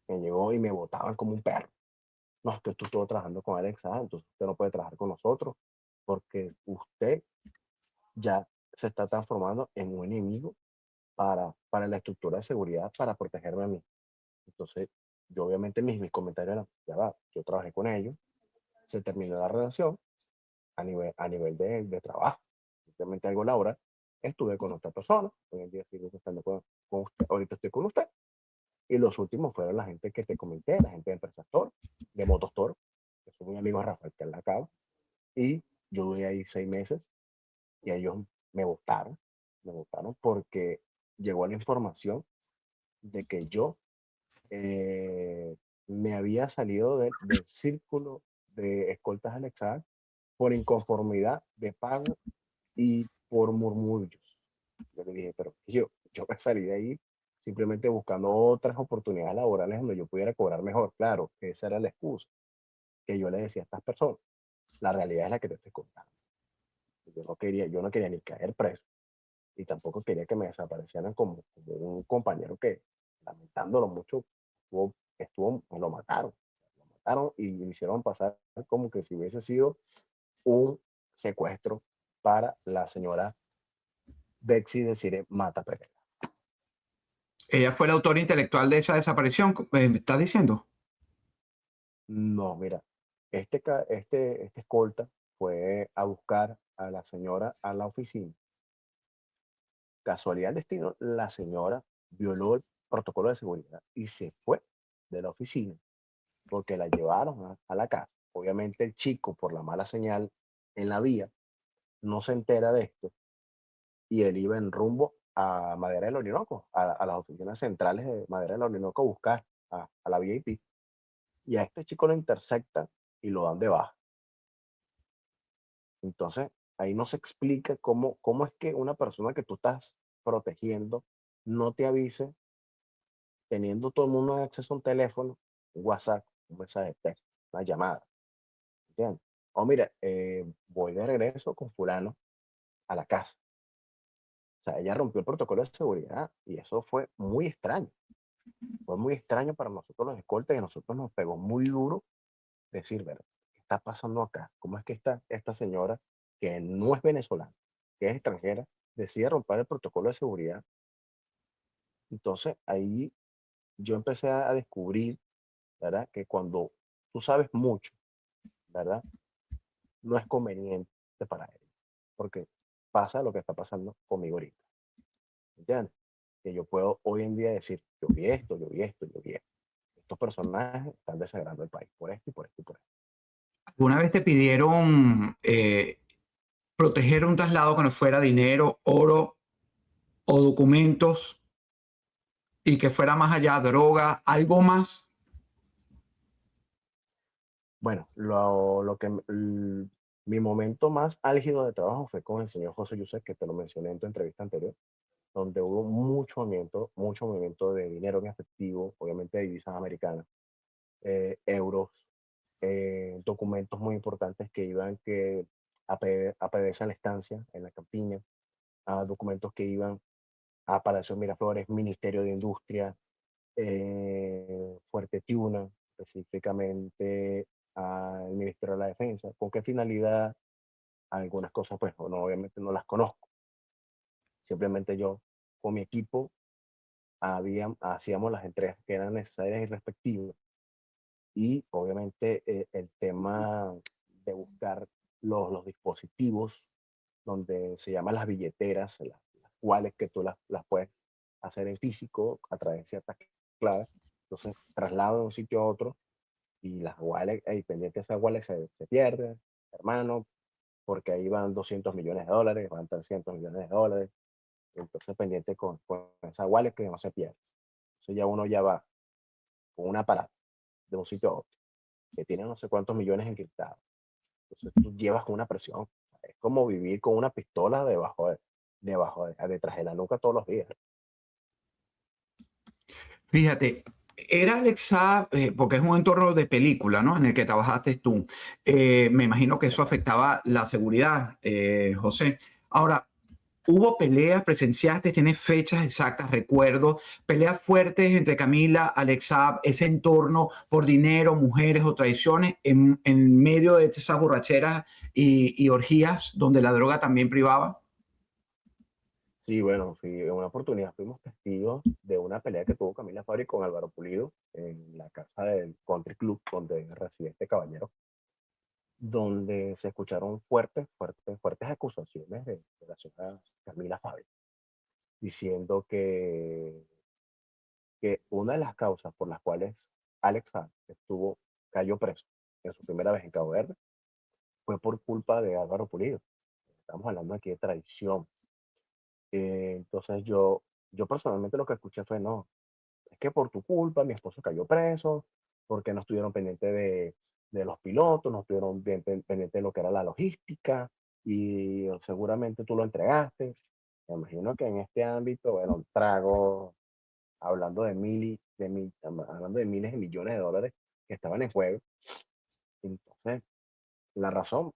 me llegó y me botaban como un perro. No, es que tú estuvo trabajando con Alexa, entonces usted no puede trabajar con nosotros porque usted ya se está transformando en un enemigo para la estructura de seguridad para protegerme a mí. Entonces, yo obviamente mis comentarios eran, ya va, yo trabajé con ellos, se terminó la relación a nivel de trabajo, simplemente algo laboral, estuve con otra persona, hoy en día sigo estando con usted, ahorita estoy con usted, y los últimos fueron la gente que te comenté, la gente de Empresas Toro, de Motos Toro, que son muy amigos de Rafael Carlacao, y yo duré ahí 6 meses, y ellos me votaron porque llegó la información de que yo me había salido del círculo de escoltas anexadas por inconformidad de pago y por murmullos. Yo le dije, pero yo me salí de ahí simplemente buscando otras oportunidades laborales donde yo pudiera cobrar mejor. Claro, esa era la excusa que yo le decía a estas personas. La realidad es la que te estoy contando. Yo no quería ni caer preso, y tampoco quería que me desaparecieran como un compañero que, lamentándolo mucho, me lo mataron y me hicieron pasar como que si hubiese sido un secuestro para la señora Betsy Desiree Mata Pereira. Ella fue la autora intelectual de esa desaparición, ¿me estás diciendo? No, mira, este escolta fue a buscar a la señora a la oficina, casualidad del destino, la señora violó el protocolo de seguridad y se fue de la oficina porque la llevaron a la casa. Obviamente el chico, por la mala señal en la vía, no se entera de esto y él iba en rumbo a Madera del Orinoco, a las oficinas centrales de Madera del Orinoco a buscar a la VIP. Y a este chico lo interceptan y lo dan de baja. Entonces, ahí no se explica cómo es que una persona que tú estás protegiendo no te avise, teniendo todo el mundo acceso a un teléfono, un WhatsApp, un mensaje de texto, una llamada. ¿Entiendes? O mira, voy de regreso con fulano a la casa. O sea, ella rompió el protocolo de seguridad y eso fue muy extraño. Fue muy extraño para nosotros los escoltas y a nosotros nos pegó muy duro decir, ¿verdad? ¿Qué está pasando acá? ¿Cómo es que esta señora, que no es venezolana, que es extranjera, decide romper el protocolo de seguridad? Entonces ahí yo empecé a descubrir, ¿verdad? Que cuando tú sabes mucho, ¿verdad? No es conveniente para él, porque pasa lo que está pasando conmigo ahorita, ¿entiendes? Que yo puedo hoy en día decir, yo vi esto, yo vi esto, yo vi esto. Estos personajes están desagrando el país por esto y por esto y por esto. ¿Alguna vez te pidieron proteger un traslado que no fuera dinero, oro o documentos y que fuera más allá, droga, algo más? Bueno, mi momento más álgido de trabajo fue con el señor José Yusef, que te lo mencioné en tu entrevista anterior, donde hubo mucho movimiento de dinero en efectivo, obviamente de divisas americanas, euros, documentos muy importantes que iban a PDVSA en la estancia, en la campiña, a documentos que iban a Palacio Miraflores, Ministerio de Industria, Fuerte Tiuna, específicamente al Ministerio de la Defensa. ¿Con qué finalidad? Algunas cosas, pues, no, obviamente no las conozco. Simplemente yo, con mi equipo, hacíamos las entregas que eran necesarias y respectivas. Y obviamente el tema de buscar los dispositivos donde se llaman las billeteras, las wallets que tú las puedes hacer en físico a través de ciertas claves. Entonces, traslado de un sitio a otro y las wallets, pendiente de esas wallets se pierden, hermano, porque ahí van 200 millones de dólares, van 300 millones de dólares. Entonces, pendiente con esa wallet que no se pierde. Entonces, ya uno ya va con un aparato de un sitio a otro que tiene no sé cuántos millones encriptados. Entonces, tú llevas con una presión. Es como vivir con una pistola detrás de la nuca todos los días. Fíjate, era Alexa, porque es un entorno de película, ¿no? En el que trabajaste tú. Me imagino que eso afectaba la seguridad, José. Ahora, hubo peleas, presenciaste, tienes fechas exactas, recuerdo, peleas fuertes entre Camila, Alexa, ese entorno por dinero, mujeres o traiciones en medio de esas borracheras y orgías donde la droga también privaba. Sí, bueno, en una oportunidad fuimos testigos de una pelea que tuvo Camila Fabri con Álvaro Pulido en la casa del Country Club donde reside este caballero, donde se escucharon fuertes acusaciones de la señora Camila Fabri, diciendo que una de las causas por las cuales Alex Saab cayó preso en su primera vez en Cabo Verde fue por culpa de Álvaro Pulido. Estamos hablando aquí de traición. Entonces yo personalmente lo que escuché fue, no, es que por tu culpa mi esposo cayó preso, porque no estuvieron pendientes de los pilotos, no estuvieron bien pendientes de lo que era la logística y seguramente tú lo entregaste. Me imagino que en este ámbito, bueno, un trago, hablando hablando de miles de millones de dólares que estaban en juego. Entonces, la razón,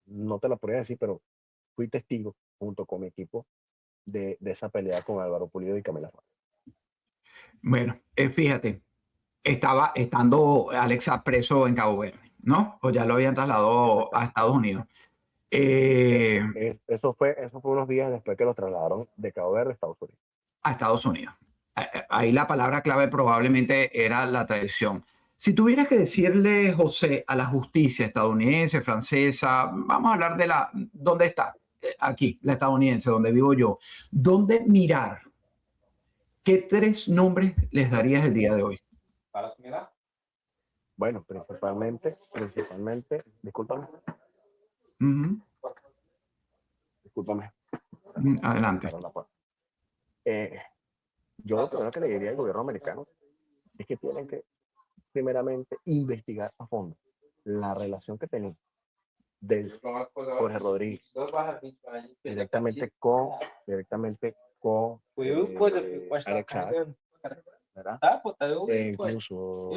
no te la podría decir, pero fui testigo junto con mi equipo de esa pelea con Álvaro Pulido y Camila Fabri. Bueno, fíjate, estaba estando Alexa preso en Cabo Verde, ¿no? O ya lo habían trasladado a Estados Unidos. Eh, Eso fue unos días después que lo trasladaron de Cabo Verde a Estados Unidos. a Estados Unidos. Ahí la palabra clave probablemente era la traición. Si tuvieras que decirle, José, a la justicia estadounidense, francesa, vamos a hablar de ¿dónde está? aquí, la estadounidense, donde vivo yo, ¿dónde mirar? ¿Qué tres nombres les darías el día de hoy? Bueno, principalmente, discúlpame, Ujú. discúlpame, Adelante. cerrar la puerta. Eh, yo lo primero que le diría al gobierno americano es que tienen que, primeramente, investigar a fondo la relación que tenía del Jorge Rodríguez directamente con, directamente con Alex Saab, ¿verdad? Incluso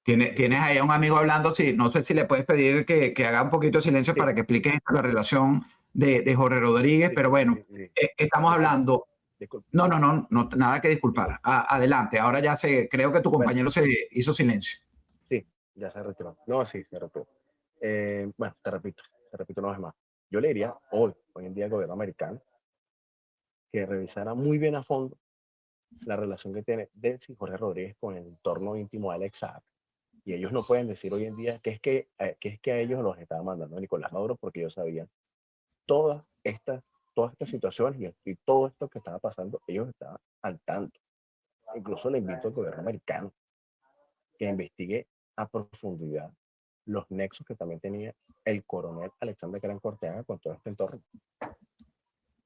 Tienes ahí a un amigo hablando, sí, no sé si le puedes pedir que haga un poquito de silencio sí, para que explique la relación de Jorge Rodríguez, sí, pero bueno, estamos disculpa, hablando. disculpa. No, no, no, no, nada que disculpar. Adelante, ahora ya sé, creo que tu Bueno, compañero se hizo silencio. sí, ya se retiró. No, sí, se retiró. Bueno, te repito una vez más. Yo le diría hoy en día al gobierno americano que revisara muy bien a fondo la relación que tiene Delcy y Jorge Rodríguez con el entorno íntimo de Alex Saab. Y ellos no pueden decir hoy en día que es que a ellos los estaba mandando Nicolás Maduro porque ellos sabían todas estas, todas estas situaciones y todo esto que estaba pasando, ellos estaban al tanto. Incluso le invito al gobierno americano que investigue a profundidad los nexos que también tenía el coronel Alexander Gran Corteaga con todo este entorno.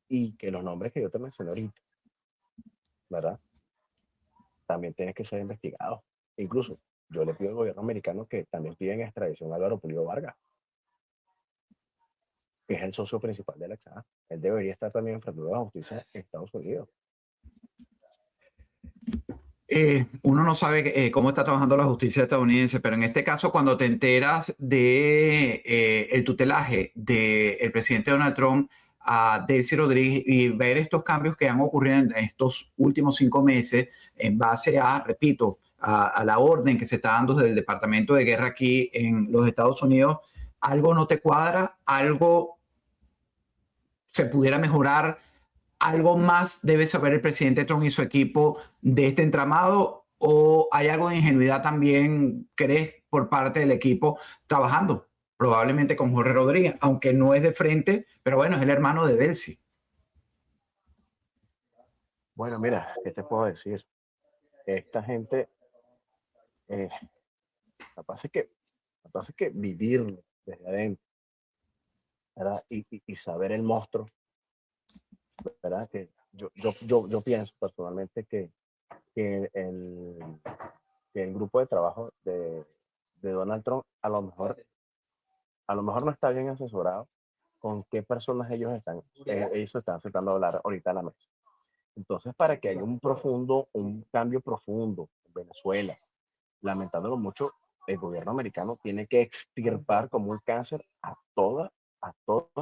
Y que los nombres que yo te mencioné ahorita, ¿verdad? También tienen que ser investigados. Incluso yo le pido al gobierno americano que también piden extradición a Álvaro Pulido Vargas, que es el socio principal de la Chá. Él debería estar también enfrentando a la justicia en Estados Unidos. Uno no sabe cómo está trabajando la justicia estadounidense, pero en este caso, cuando te enteras de el tutelaje del presidente Donald Trump a Delcy Rodríguez y ver estos cambios que han ocurrido en estos últimos 5 meses en base a, repito, a la orden que se está dando desde el Departamento de Guerra aquí en los Estados Unidos, algo no te cuadra, algo se pudiera mejorar, algo más debe saber el presidente Trump y su equipo de este entramado, o hay algo de ingenuidad también, crees, por parte del equipo trabajando probablemente con Jorge Rodríguez, aunque no es de frente, pero bueno, es el hermano de Delcy. Bueno, mira, ¿qué te puedo decir? Esta gente, eh, capaz es que, capaz es que vivirlo desde adentro, ¿verdad? Y saber el monstruo, ¿verdad? Que yo pienso personalmente que que el grupo de trabajo de Donald Trump a lo mejor no está bien asesorado con qué personas ellos están aceptando hablar ahorita a la mesa. Entonces, para que haya un cambio profundo en Venezuela, lamentándolo mucho, el gobierno americano tiene que extirpar como un cáncer a todas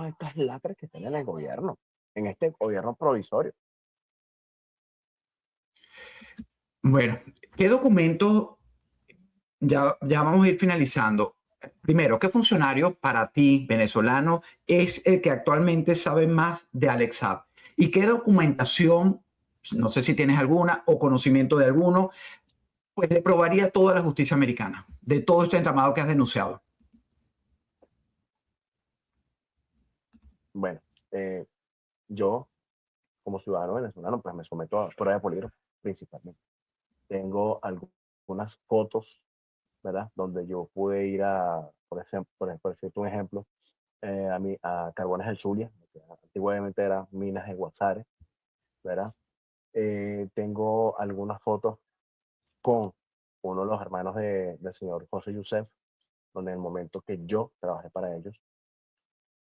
estas lacras que están en el gobierno, en este gobierno provisorio. Bueno, ¿qué documentos, ya vamos a ir finalizando? Primero, ¿qué funcionario para ti, venezolano, es el que actualmente sabe más de Alex Saab? ¿Y qué documentación, no sé si tienes alguna o conocimiento de alguno, pues le probaría toda la justicia americana de todo este entramado que has denunciado? Bueno, yo como ciudadano venezolano, pues me someto a prueba de polígrafo principalmente. Tengo algunas fotos, ¿verdad? Donde yo pude ir a, por ejemplo, por decirte un ejemplo, a Carbones del Zulia, que antiguamente era Minas de Guasares, ¿verdad? Tengo algunas fotos con uno de los hermanos del señor José Youssef, donde en el momento que yo trabajé para ellos.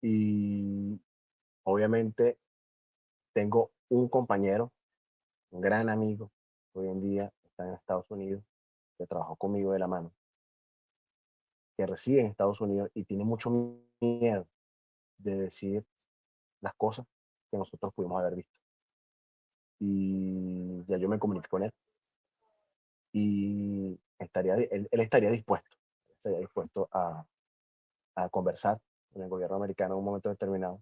Y obviamente tengo un compañero, un gran amigo, hoy en día está en Estados Unidos, que trabajó conmigo de la mano, que reside en Estados Unidos y tiene mucho miedo de decir las cosas que nosotros pudimos haber visto. Y ya yo me comuniqué con él y él estaría dispuesto a conversar con el gobierno americano en un momento determinado.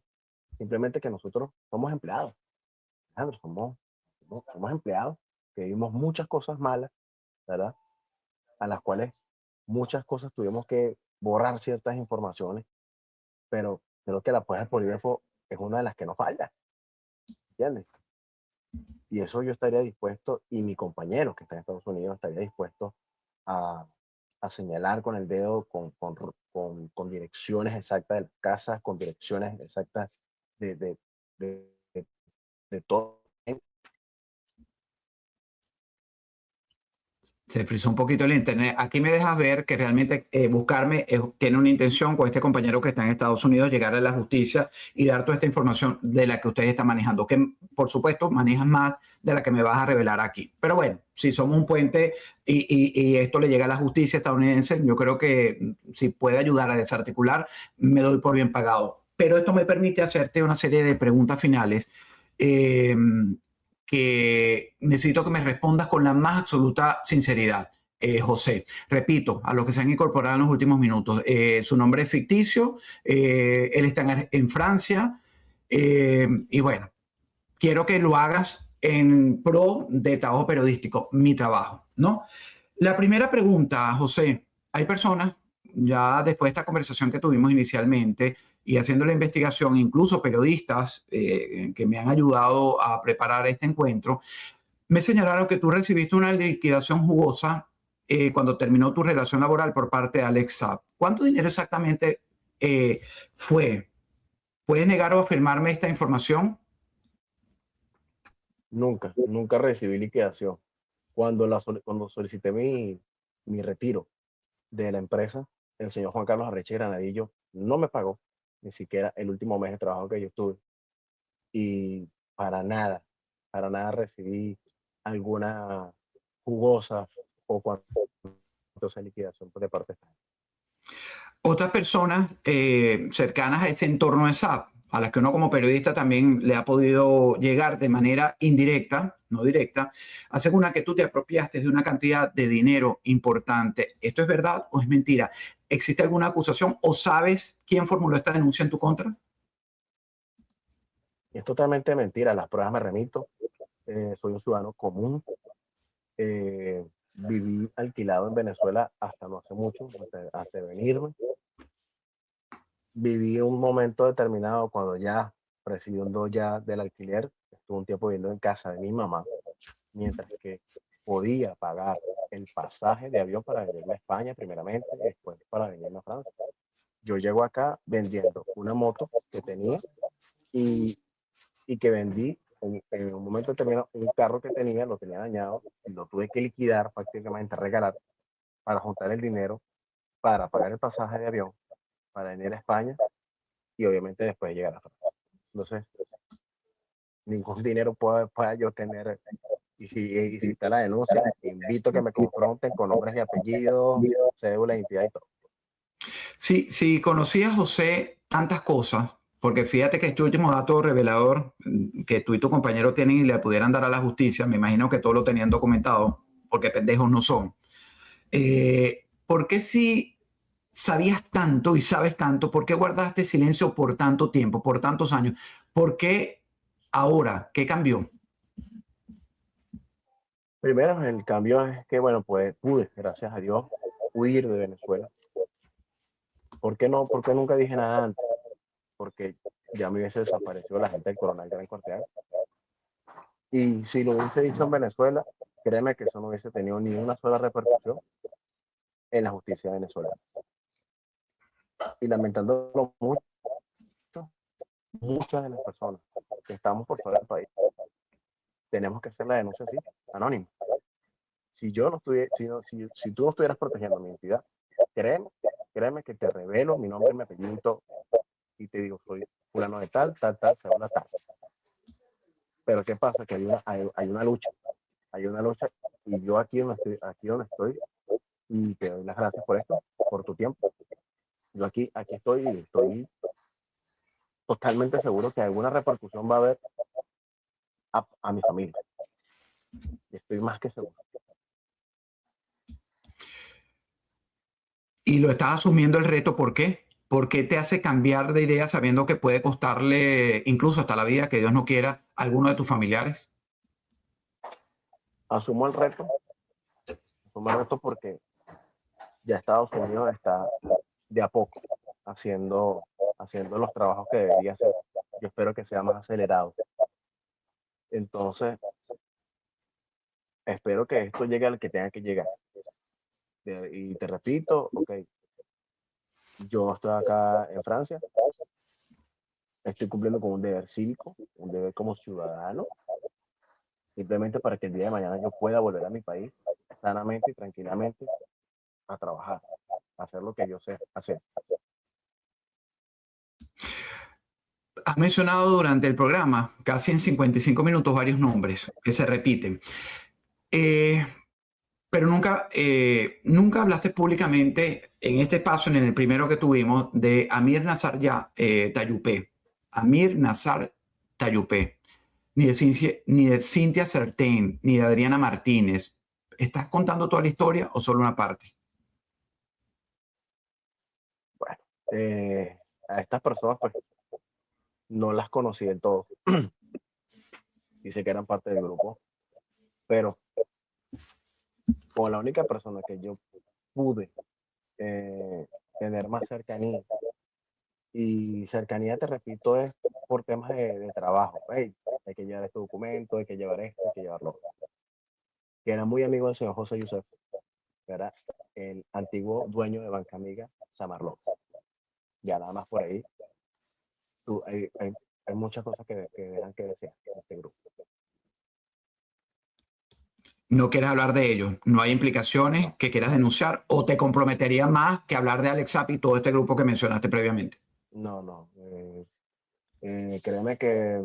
Simplemente que nosotros somos empleados, Alejandro, somos empleados que vivimos muchas cosas malas, ¿verdad? A las cuales muchas cosas tuvimos que borrar ciertas informaciones, pero creo que la prueba del polígrafo es una de las que no falla, ¿entiendes? Y eso yo estaría dispuesto, y mi compañero que está en Estados Unidos estaría dispuesto a, a señalar con el dedo, con direcciones exactas de las casas, con direcciones exactas de, de, de, de, de todo. Se frizó un poquito el internet. Aquí me dejas ver que realmente buscarme tiene una intención con este compañero que está en Estados Unidos, llegar a la justicia y dar toda esta información de la que ustedes están manejando, que por supuesto manejan más de la que me vas a revelar aquí. Pero bueno, si somos un puente y esto le llega a la justicia estadounidense, yo creo que si puede ayudar a desarticular, me doy por bien pagado. Pero esto me permite hacerte una serie de preguntas finales. Eh, que necesito que me respondas con la más absoluta sinceridad. José, repito, a los que se han incorporado en los últimos minutos, su nombre es ficticio, él está en Francia, y bueno, quiero que lo hagas en pro de trabajo periodístico, mi trabajo, ¿no? La primera pregunta, José, hay personas, ya después de esta conversación que tuvimos inicialmente y haciendo la investigación, incluso periodistas que me han ayudado a preparar este encuentro, me señalaron que tú recibiste una liquidación jugosa cuando terminó tu relación laboral por parte de Alex Saab. ¿Cuánto dinero exactamente fue? ¿Puedes negar o afirmarme esta información? Nunca recibí liquidación. Cuando solicité mi retiro de la empresa, el señor Juan Carlos Arreche Granadillo no me pagó ni siquiera el último mes de trabajo que yo estuve. Y para nada, para nada recibí alguna jugosa o cuanto sea liquidación de parte de esta gente. Otras personas cercanas a ese entorno de SAP, a las que uno como periodista también le ha podido llegar de manera indirecta, no directa, aseguran que tú te apropiaste de una cantidad de dinero importante. ¿Esto es verdad o es mentira? ¿Existe alguna acusación o sabes quién formuló esta denuncia en tu contra? Es totalmente mentira, las pruebas me remito. Soy un ciudadano común. Viví alquilado en Venezuela hasta no hace mucho, antes de venirme. Viví un momento determinado cuando ya, presidiendo ya del alquiler, estuve un tiempo viviendo en casa de mi mamá, mientras que podía pagar el pasaje de avión para venirme a España primeramente y después para venirme a Francia. Yo llego acá vendiendo una moto que tenía, y, y que vendí en un momento determinado un carro que tenía, lo tenía dañado y lo tuve que liquidar, prácticamente regalar, para juntar el dinero para pagar el pasaje de avión, para venir a España y obviamente después llegar a Francia. Entonces, ningún dinero pueda yo tener. Y si está la denuncia, invito a que me confronten con nombres y apellidos, cédula, identidad y todo. Si conocías, José, tantas cosas, porque fíjate que este último dato revelador que tú y tu compañero tienen y le pudieran dar a la justicia, me imagino que todo lo tenían documentado, porque pendejos no son. ¿Por qué si sabías tanto y sabes tanto, por qué guardaste silencio por tanto tiempo, por tantos años? ¿Por qué ahora? ¿Qué cambió? Primero, el cambio es que, bueno, pues pude, gracias a Dios, huir de Venezuela. ¿Por qué no? ¿Por qué nunca dije nada antes? Porque ya me hubiese desaparecido la gente del Coronel Gran Corteal. Y si lo hubiese dicho en Venezuela, créeme que eso no hubiese tenido ni una sola repercusión en la justicia venezolana. Y lamentándolo mucho, muchas de las personas que estamos por fuera del país, tenemos que hacer la denuncia así, anónima. Si yo no estuviera, si tú no estuvieras protegiendo mi identidad, créeme, créeme que te revelo mi nombre y mi apellido y te digo, soy fulano de tal, tal, tal, segunda tal. Pero ¿qué pasa? Que hay una lucha, y yo aquí donde estoy, y te doy las gracias por esto, por tu tiempo. Yo aquí estoy y estoy totalmente seguro que alguna repercusión va a haber a mi familia. Y estoy más que seguro. Y lo estás asumiendo el reto, ¿por qué? ¿Por qué te hace cambiar de idea sabiendo que puede costarle incluso hasta la vida, que Dios no quiera, a alguno de tus familiares? Asumo el reto, porque ya Estados Unidos está de a poco haciendo haciendo los trabajos que debería hacer. Yo espero que sea más acelerado. Entonces, espero que esto llegue al que tenga que llegar. Y te repito, ok, yo estoy acá en Francia, estoy cumpliendo con un deber cívico, un deber como ciudadano, simplemente para que el día de mañana yo pueda volver a mi país sanamente y tranquilamente a trabajar, a hacer lo que yo sé hacer. Has mencionado durante el programa, casi en 55 minutos, varios nombres que se repiten. Pero nunca hablaste públicamente en este espacio, en el primero que tuvimos, de Amir Nazar Tayupé. Amir Nazar Tayupé. Ni de Cynthia Certain, ni de Adriana Martínez. ¿Estás contando toda la historia o solo una parte? Bueno, a estas personas pues no las conocí del todo. Dice que eran parte del grupo, pero con la única persona que yo pude tener más cercanía, y cercanía, te repito, es por temas de trabajo. Hey, hay que llevar este documento, hay que llevar esto, hay que llevarlo. Que era muy amigo del señor José Yusef, que era el antiguo dueño de Banca Amiga, Samarlot. Ya nada más por ahí, tú, hay muchas cosas que dejan que desear en este grupo. No quieres hablar de ellos, no hay implicaciones que quieras denunciar o te comprometería más que hablar de Alex Zapp y todo este grupo que mencionaste previamente. No, no. Créeme que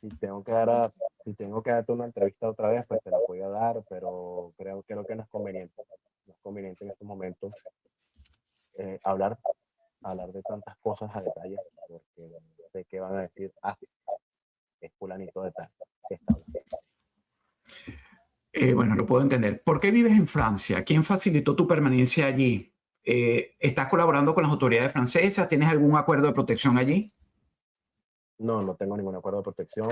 si tengo que si tengo que darte una entrevista otra vez, pues te la voy a dar, pero creo que no es conveniente. No es conveniente en estos momentos hablar, hablar de tantas cosas a detalle, porque sé que van a decir, ah, es fulanito de tal que está hablando. Bueno, lo puedo entender. ¿Por qué vives en Francia? ¿Quién facilitó tu permanencia allí? ¿Estás colaborando con las autoridades francesas? ¿Tienes algún acuerdo de protección allí? No, no tengo ningún acuerdo de protección.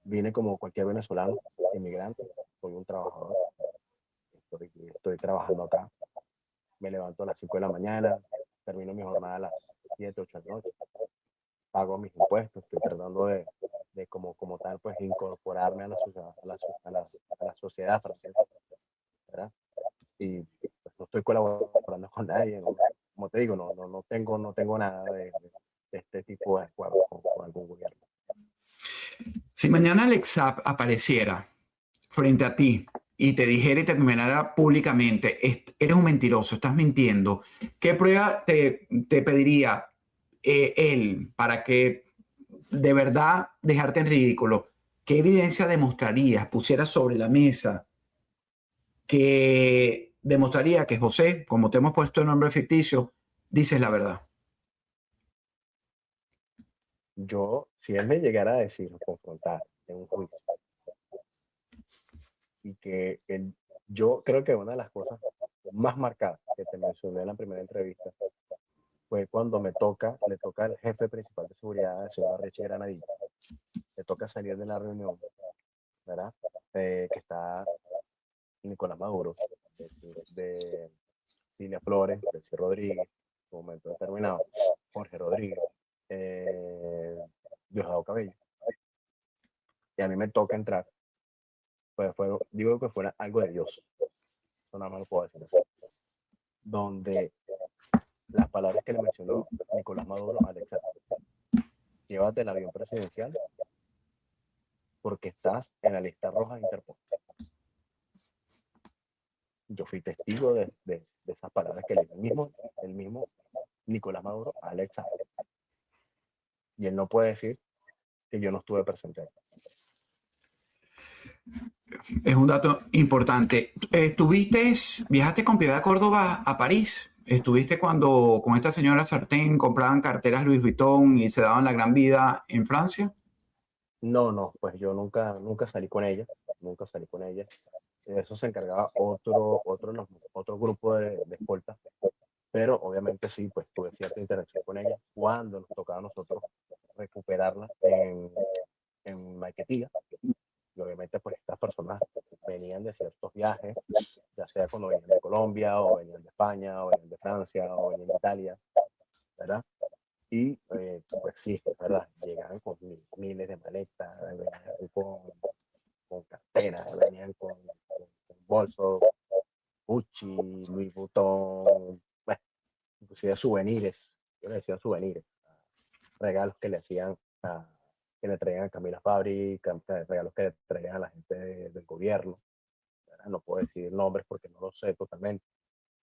Vine como cualquier venezolano, inmigrante, soy un trabajador, estoy trabajando acá. Me levanto a las 5 de la mañana, termino mi jornada a las 7, 8 de la noche, pago mis impuestos, estoy tratando de como tal, pues incorporarme a la sociedad, a la sociedad francesa, ¿verdad? Y pues, no estoy colaborando con nadie, ¿no? Como te digo, no tengo nada de este tipo de acuerdo con algún gobierno. Si mañana Alex Zapp apareciera frente a ti y te dijera y te enumerara públicamente, eres un mentiroso, estás mintiendo, ¿qué prueba te pediría él para que de verdad dejarte en ridículo? ¿Qué evidencia demostrarías, pusieras sobre la mesa que demostraría que José, como te hemos puesto el nombre ficticio, dices la verdad? Si él me llegara a decir, confrontar en un juicio, y que yo creo que una de las cosas más marcadas que te mencioné en la primera entrevista fue cuando le toca al jefe principal de seguridad, el señor Richie Granadilla, le toca salir de la reunión, ¿verdad? Que está Nicolás Maduro, de Cilia Flores, Delcy Rodríguez, en un momento determinado, Jorge Rodríguez, Diosdado Cabello, y a mí me toca entrar, pues digo que fuera algo de Dios, eso nada más lo puedo decir así, donde las palabras que le mencionó Nicolás Maduro a Alexa, llévate el avión presidencial porque estás en la lista roja de Interpol. Yo fui testigo de esas palabras que le dio el mismo Nicolás Maduro a Alexa. Y él no puede decir que yo no estuve presente. Es un dato importante. Viajaste con Piedad Córdoba a París. Estuviste cuando con esta señora Sartén compraban carteras Louis Vuitton y se daban la gran vida en Francia. No, no, pues yo nunca salí con ella, nunca salí con ella. De eso se encargaba otro grupo de escoltas, pero obviamente sí, pues tuve cierta interacción con ella cuando nos tocaba a nosotros recuperarla en Maiquetía. Y obviamente pues estas personas venían de ciertos viajes, ya sea cuando venían de Colombia, o venían de España, o venían de Francia, o venían de Italia, ¿verdad? Y pues sí, es verdad, llegaban con miles de maletas, venían con carteras, venían con bolsos, Gucci, Louis Vuitton, bueno, inclusive souvenirs, yo le decía souvenirs, regalos que le hacían a, que le traían a Camila Fabri, regalos que le traían a la gente del gobierno. ¿Verdad? No puedo decir nombres porque no lo sé totalmente,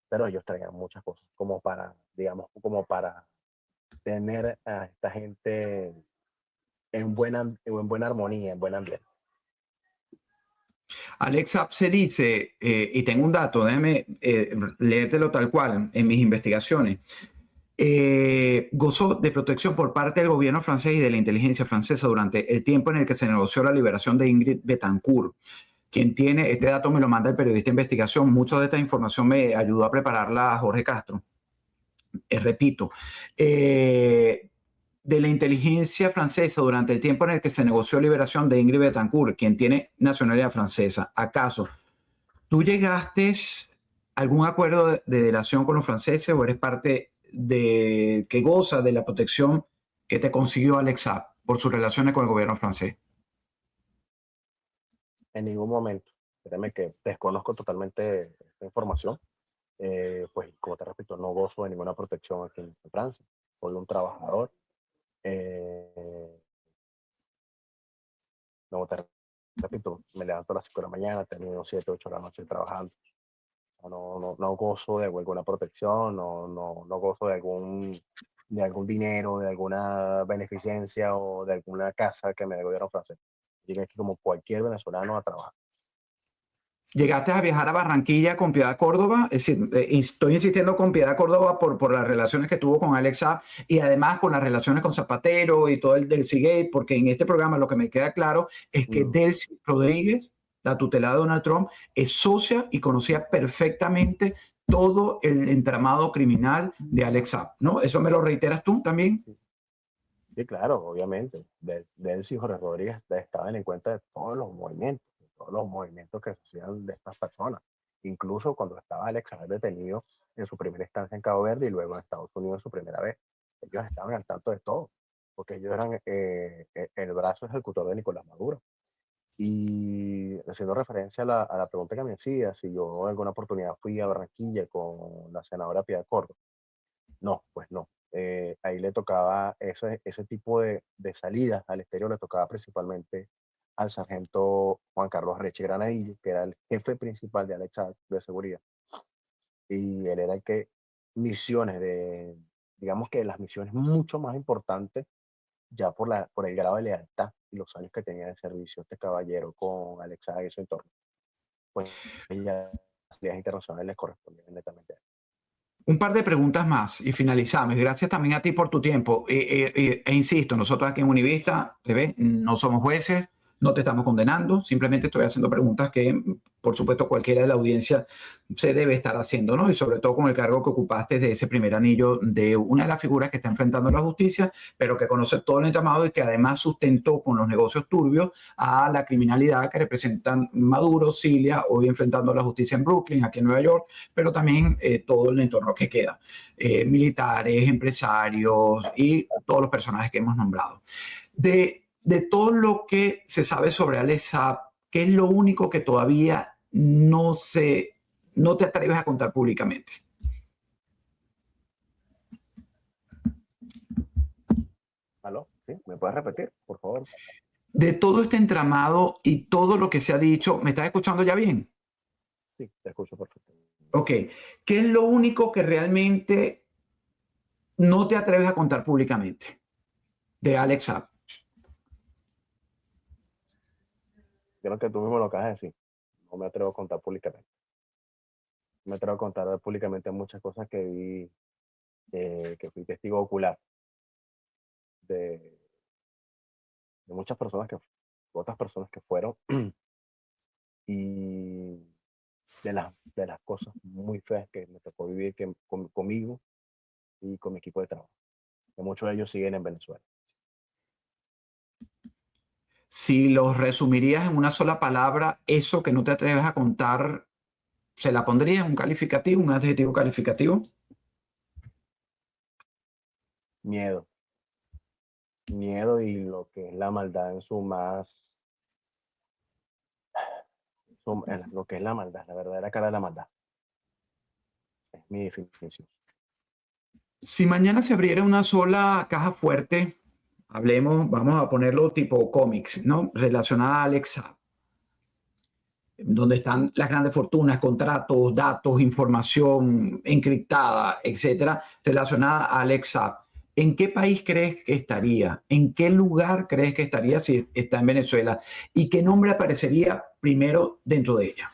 pero ellos traían muchas cosas como para, digamos, como para tener a esta gente en buena armonía, en buen ambiente. Alex App se dice, y tengo un dato, déjame leértelo tal cual en mis investigaciones. Gozó de protección por parte del gobierno francés y de la inteligencia francesa durante el tiempo en el que se negoció la liberación de Ingrid Betancourt. Quien tiene este dato me lo manda el periodista de investigación. Mucho de esta información me ayudó a prepararla Jorge Castro. Repito, de la inteligencia francesa durante el tiempo en el que se negoció la liberación de Ingrid Betancourt, quien tiene nacionalidad francesa. ¿Acaso tú llegaste a algún acuerdo de delación con los franceses o eres parte de que goza de la protección que te consiguió Alex Saab por sus relaciones con el gobierno francés? En ningún momento, créeme que desconozco totalmente esta información. Pues como te repito, no gozo de ninguna protección aquí en Francia. Soy un trabajador. Eh, como te repito, me levanto a las 5 de la mañana, termino 7, 8 de la noche trabajando. No gozo de alguna protección, no gozo de algún dinero, de alguna beneficencia o de alguna casa que me dé el gobierno francés. Llegué aquí como cualquier venezolano a trabajar. Llegaste a viajar a Barranquilla con Piedad Córdoba, es decir, estoy insistiendo con Piedad Córdoba por las relaciones que tuvo con Alex Saab y además con las relaciones con Zapatero y todo el del Seagate, porque en este programa lo que me queda claro es que Delcy Rodríguez, la tutelada de Donald Trump, es socia y conocía perfectamente todo el entramado criminal de Alex Saab, ¿no? ¿Eso me lo reiteras tú también? Sí, claro, obviamente. Delcy y Jorge Rodríguez estaban en cuenta de todos los movimientos que se hacían de estas personas. Incluso cuando estaba Alex Saab detenido en su primera instancia en Cabo Verde y luego en Estados Unidos su primera vez. Ellos estaban al tanto de todo, porque ellos eran el brazo ejecutor de Nicolás Maduro. Y haciendo referencia a la pregunta que me hacía, si yo en alguna oportunidad fui a Barranquilla con la senadora Piedad Córdoba. No, pues no. Ahí le tocaba ese tipo de salidas al exterior, le tocaba principalmente al sargento Juan Carlos Reche Granadillo, que era el jefe principal de Alexa de seguridad. Y él era el que digamos que las misiones mucho más importantes, ya por el grado de lealtad y los años que tenía de servicio este caballero con Alexa y su entorno, pues ya las salidas internacionales les correspondían netamente a él. Un par de preguntas más y finalizamos. Gracias también a ti por tu tiempo. Insisto, nosotros aquí en Univista TV no somos jueces, no te estamos condenando, simplemente estoy haciendo preguntas que, por supuesto, cualquiera de la audiencia se debe estar haciendo, ¿no? Y sobre todo con el cargo que ocupaste de ese primer anillo de una de las figuras que está enfrentando la justicia, pero que conoce todo el entramado y que además sustentó con los negocios turbios a la criminalidad que representan Maduro, Cilia, hoy enfrentando a la justicia en Brooklyn, aquí en Nueva York, pero también todo el entorno que queda, militares, empresarios y todos los personajes que hemos nombrado. De todo lo que se sabe sobre Alex Saab, ¿qué es lo único que todavía no te atreves a contar públicamente? ¿Aló? ¿Sí? ¿Me puedes repetir, por favor? De todo este entramado y todo lo que se ha dicho, ¿me estás escuchando ya bien? Sí, te escucho perfectamente. Ok. ¿Qué es lo único que realmente no te atreves a contar públicamente de Alex Saab? Creo que tú mismo lo acabas de decir. No me atrevo a contar públicamente. No me atrevo a contar públicamente muchas cosas que vi, que fui testigo ocular de, de muchas personas otras personas que fueron y de las cosas muy feas que me tocó vivir conmigo y con mi equipo de trabajo. Que muchos de ellos siguen en Venezuela. Si los resumirías en una sola palabra, eso que no te atreves a contar, ¿se la pondrías un calificativo, un adjetivo calificativo? Miedo. miedo y lo que es la maldad en su más, lo que es la maldad, la verdadera cara de la maldad. Es mi definición. Si mañana se abriera una sola caja fuerte, hablemos, vamos a ponerlo tipo cómics, ¿no? Relacionada a Alexa, donde están las grandes fortunas, contratos, datos, información encriptada, etcétera, relacionada a Alexa. ¿En qué país crees que estaría? ¿En qué lugar crees que estaría si está en Venezuela? ¿Y qué nombre aparecería primero dentro de ella?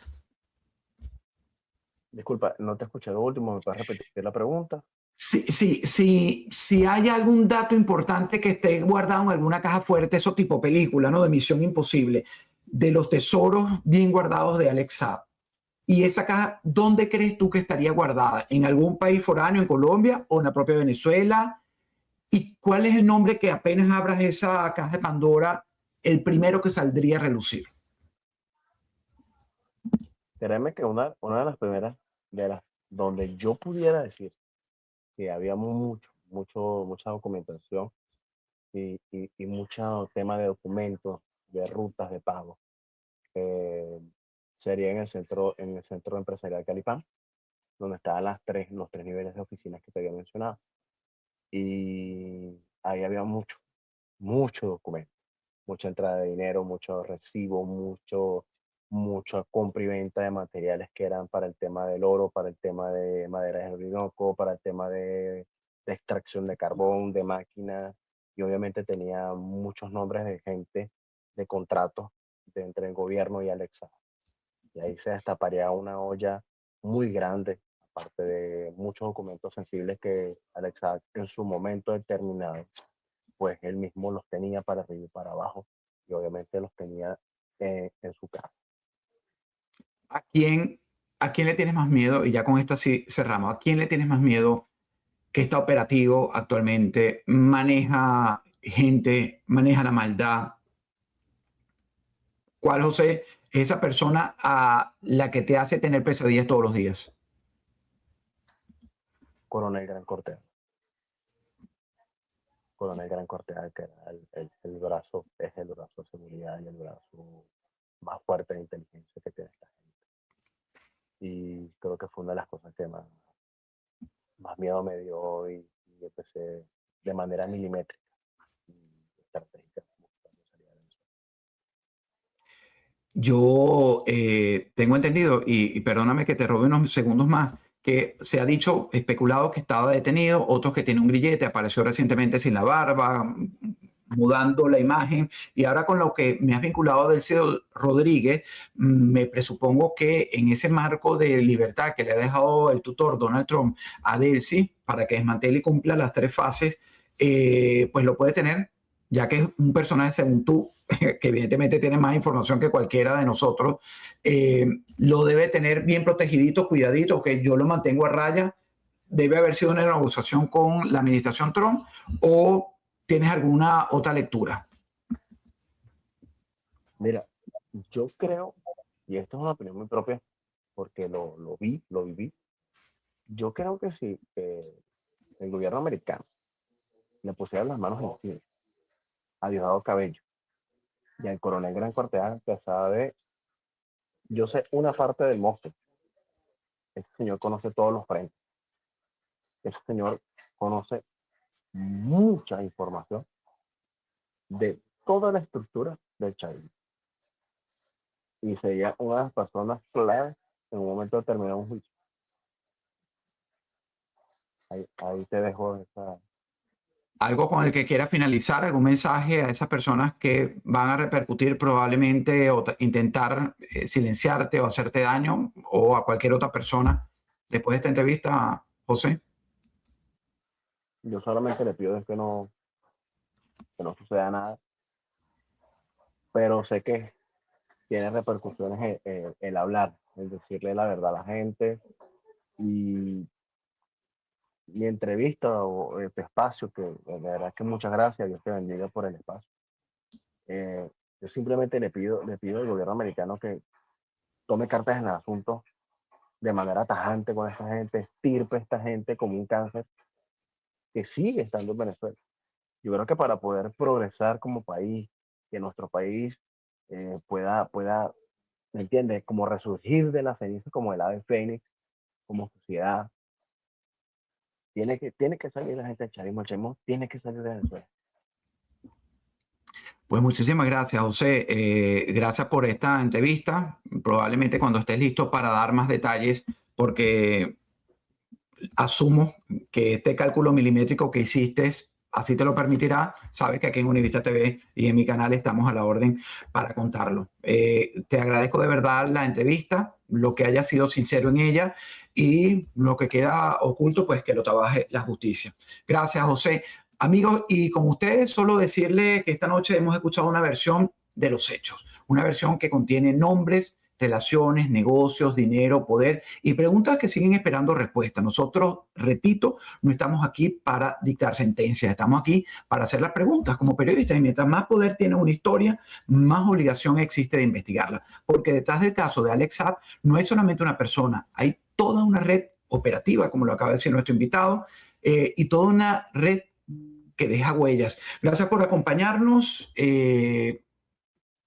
Disculpa, no te escuché lo último, ¿me puedes repetir la pregunta? Si hay algún dato importante que esté guardado en alguna caja fuerte, eso tipo película, ¿no? De Misión Imposible, de los tesoros bien guardados de Alex Saab. Y esa caja, ¿dónde crees tú que estaría guardada? ¿En algún país foráneo, en Colombia o en la propia Venezuela? ¿Y cuál es el nombre que apenas abras esa caja de Pandora, el primero que saldría a relucir? Créeme que una de las primeras, de las donde yo pudiera decir que había mucha documentación y mucho tema de documentos, de rutas de pago, eh, sería en el centro empresarial Calipán, donde estaban los tres niveles de oficinas que te había mencionado. Y ahí había mucho documento, mucha entrada de dinero, mucho recibo, mucha compra y venta de materiales que eran para el tema del oro, para el tema de madera de Orinoco, para el tema de extracción de carbón, de máquinas, y obviamente tenía muchos nombres de gente, de contratos entre el gobierno y Alexa. Y ahí se destaparía una olla muy grande, aparte de muchos documentos sensibles que Alexa en su momento determinado pues él mismo los tenía para arriba y para abajo y obviamente los tenía en su casa. ¿A quién, ¿A quién le tienes más miedo? Y ya con esta sí cerramos. ¿A quién le tienes más miedo que está operativo actualmente? Maneja gente, maneja la maldad. ¿Cuál, José, es esa persona a la que te hace tener pesadillas todos los días? Coronel Gran Cortés, Coronel Gran Cortés, que era el brazo, es el brazo de seguridad y el brazo más fuerte de inteligencia que tiene esta gente. Y creo que fue una de las cosas que más miedo me dio y empecé de manera milimétrica y estratégica buscando salir de eso. Yo tengo entendido, y perdóname que te robe unos segundos más, que se ha dicho, especulado que estaba detenido, otros que tiene un grillete, apareció recientemente sin la barba, mudando la imagen, y ahora con lo que me has vinculado del CEO Rodríguez, me presupongo que en ese marco de libertad que le ha dejado el tutor Donald Trump a Delcy para que desmantele y cumpla las tres fases, pues lo puede tener, ya que es un personaje, según tú, que evidentemente tiene más información que cualquiera de nosotros, lo debe tener bien protegidito, cuidadito, que yo lo mantengo a raya. Debe haber sido una negociación con la administración Trump, o tienes alguna otra lectura. Mira, yo creo, y esto es una opinión muy propia, porque lo viví, yo creo que si el gobierno americano le pusiera las manos encima a Diosdado Cabello y al coronel Gran Cortea, que sabe, yo sé una parte del monstruo. Este señor conoce todos los frentes. Este señor conoce mucha información de toda la estructura del chavismo. Y sería una de las personas claves en un momento determinado un juicio. Ahí te dejo esa. Algo con el que quiera finalizar, algún mensaje a esas personas que van a repercutir probablemente o intentar silenciarte o hacerte daño, o a cualquier otra persona después de esta entrevista, José. Yo solamente le pido es que no suceda nada, pero sé que tiene repercusiones el hablar, el decirle la verdad a la gente y mi entrevista o este espacio, que la verdad es que muchas gracias, Dios te bendiga por el espacio. Yo simplemente le pido al gobierno americano que tome cartas en el asunto de manera tajante con esta gente, estirpe a esta gente como un cáncer que sigue estando en Venezuela. Yo creo que para poder progresar como país, que nuestro país pueda, ¿me entiendes? Como resurgir de la ceniza como el ave fénix, como sociedad, tiene que salir la gente del chavismo. El chavismo tiene que salir de Venezuela. Pues muchísimas gracias, José. Gracias por esta entrevista. Probablemente cuando estés listo para dar más detalles, porque asumo que este cálculo milimétrico que hiciste así te lo permitirá. Sabes que aquí en Univista TV y en mi canal estamos a la orden para contarlo. Te agradezco de verdad la entrevista, lo que haya sido sincero en ella, y lo que queda oculto, pues que lo trabaje la justicia. Gracias, José. Amigos, y con ustedes solo decirle que esta noche hemos escuchado una versión de los hechos, una versión que contiene nombres, relaciones, negocios, dinero, poder y preguntas que siguen esperando respuesta. Nosotros, repito, no estamos aquí para dictar sentencias, estamos aquí para hacer las preguntas como periodistas, y mientras más poder tiene una historia, más obligación existe de investigarla, porque detrás del caso de Alex Saab no hay solamente una persona, hay toda una red operativa, como lo acaba de decir nuestro invitado, y toda una red que deja huellas. Gracias por acompañarnos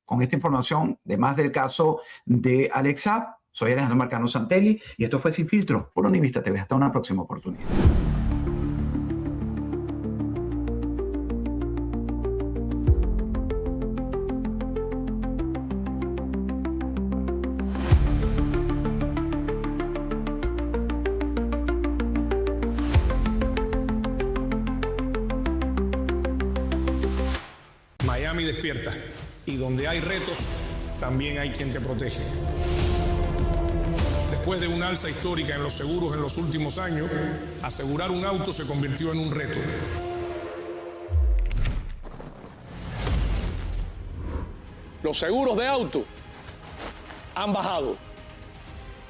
con esta información de más del caso de Alex Saab. Soy Alejandro Marcano Santelli y esto fue Sin Filtro por Univista TV. Hasta una próxima oportunidad. Miami despierta, y donde hay retos, también hay quien te protege. Después de un alza histórica en los seguros en los últimos años, asegurar un auto se convirtió en un reto. Los seguros de auto han bajado.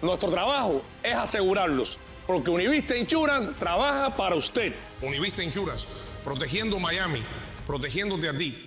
Nuestro trabajo es asegurarlos, porque Univista Insurance trabaja para usted. Univista Insurance, protegiendo Miami, protegiéndote a ti.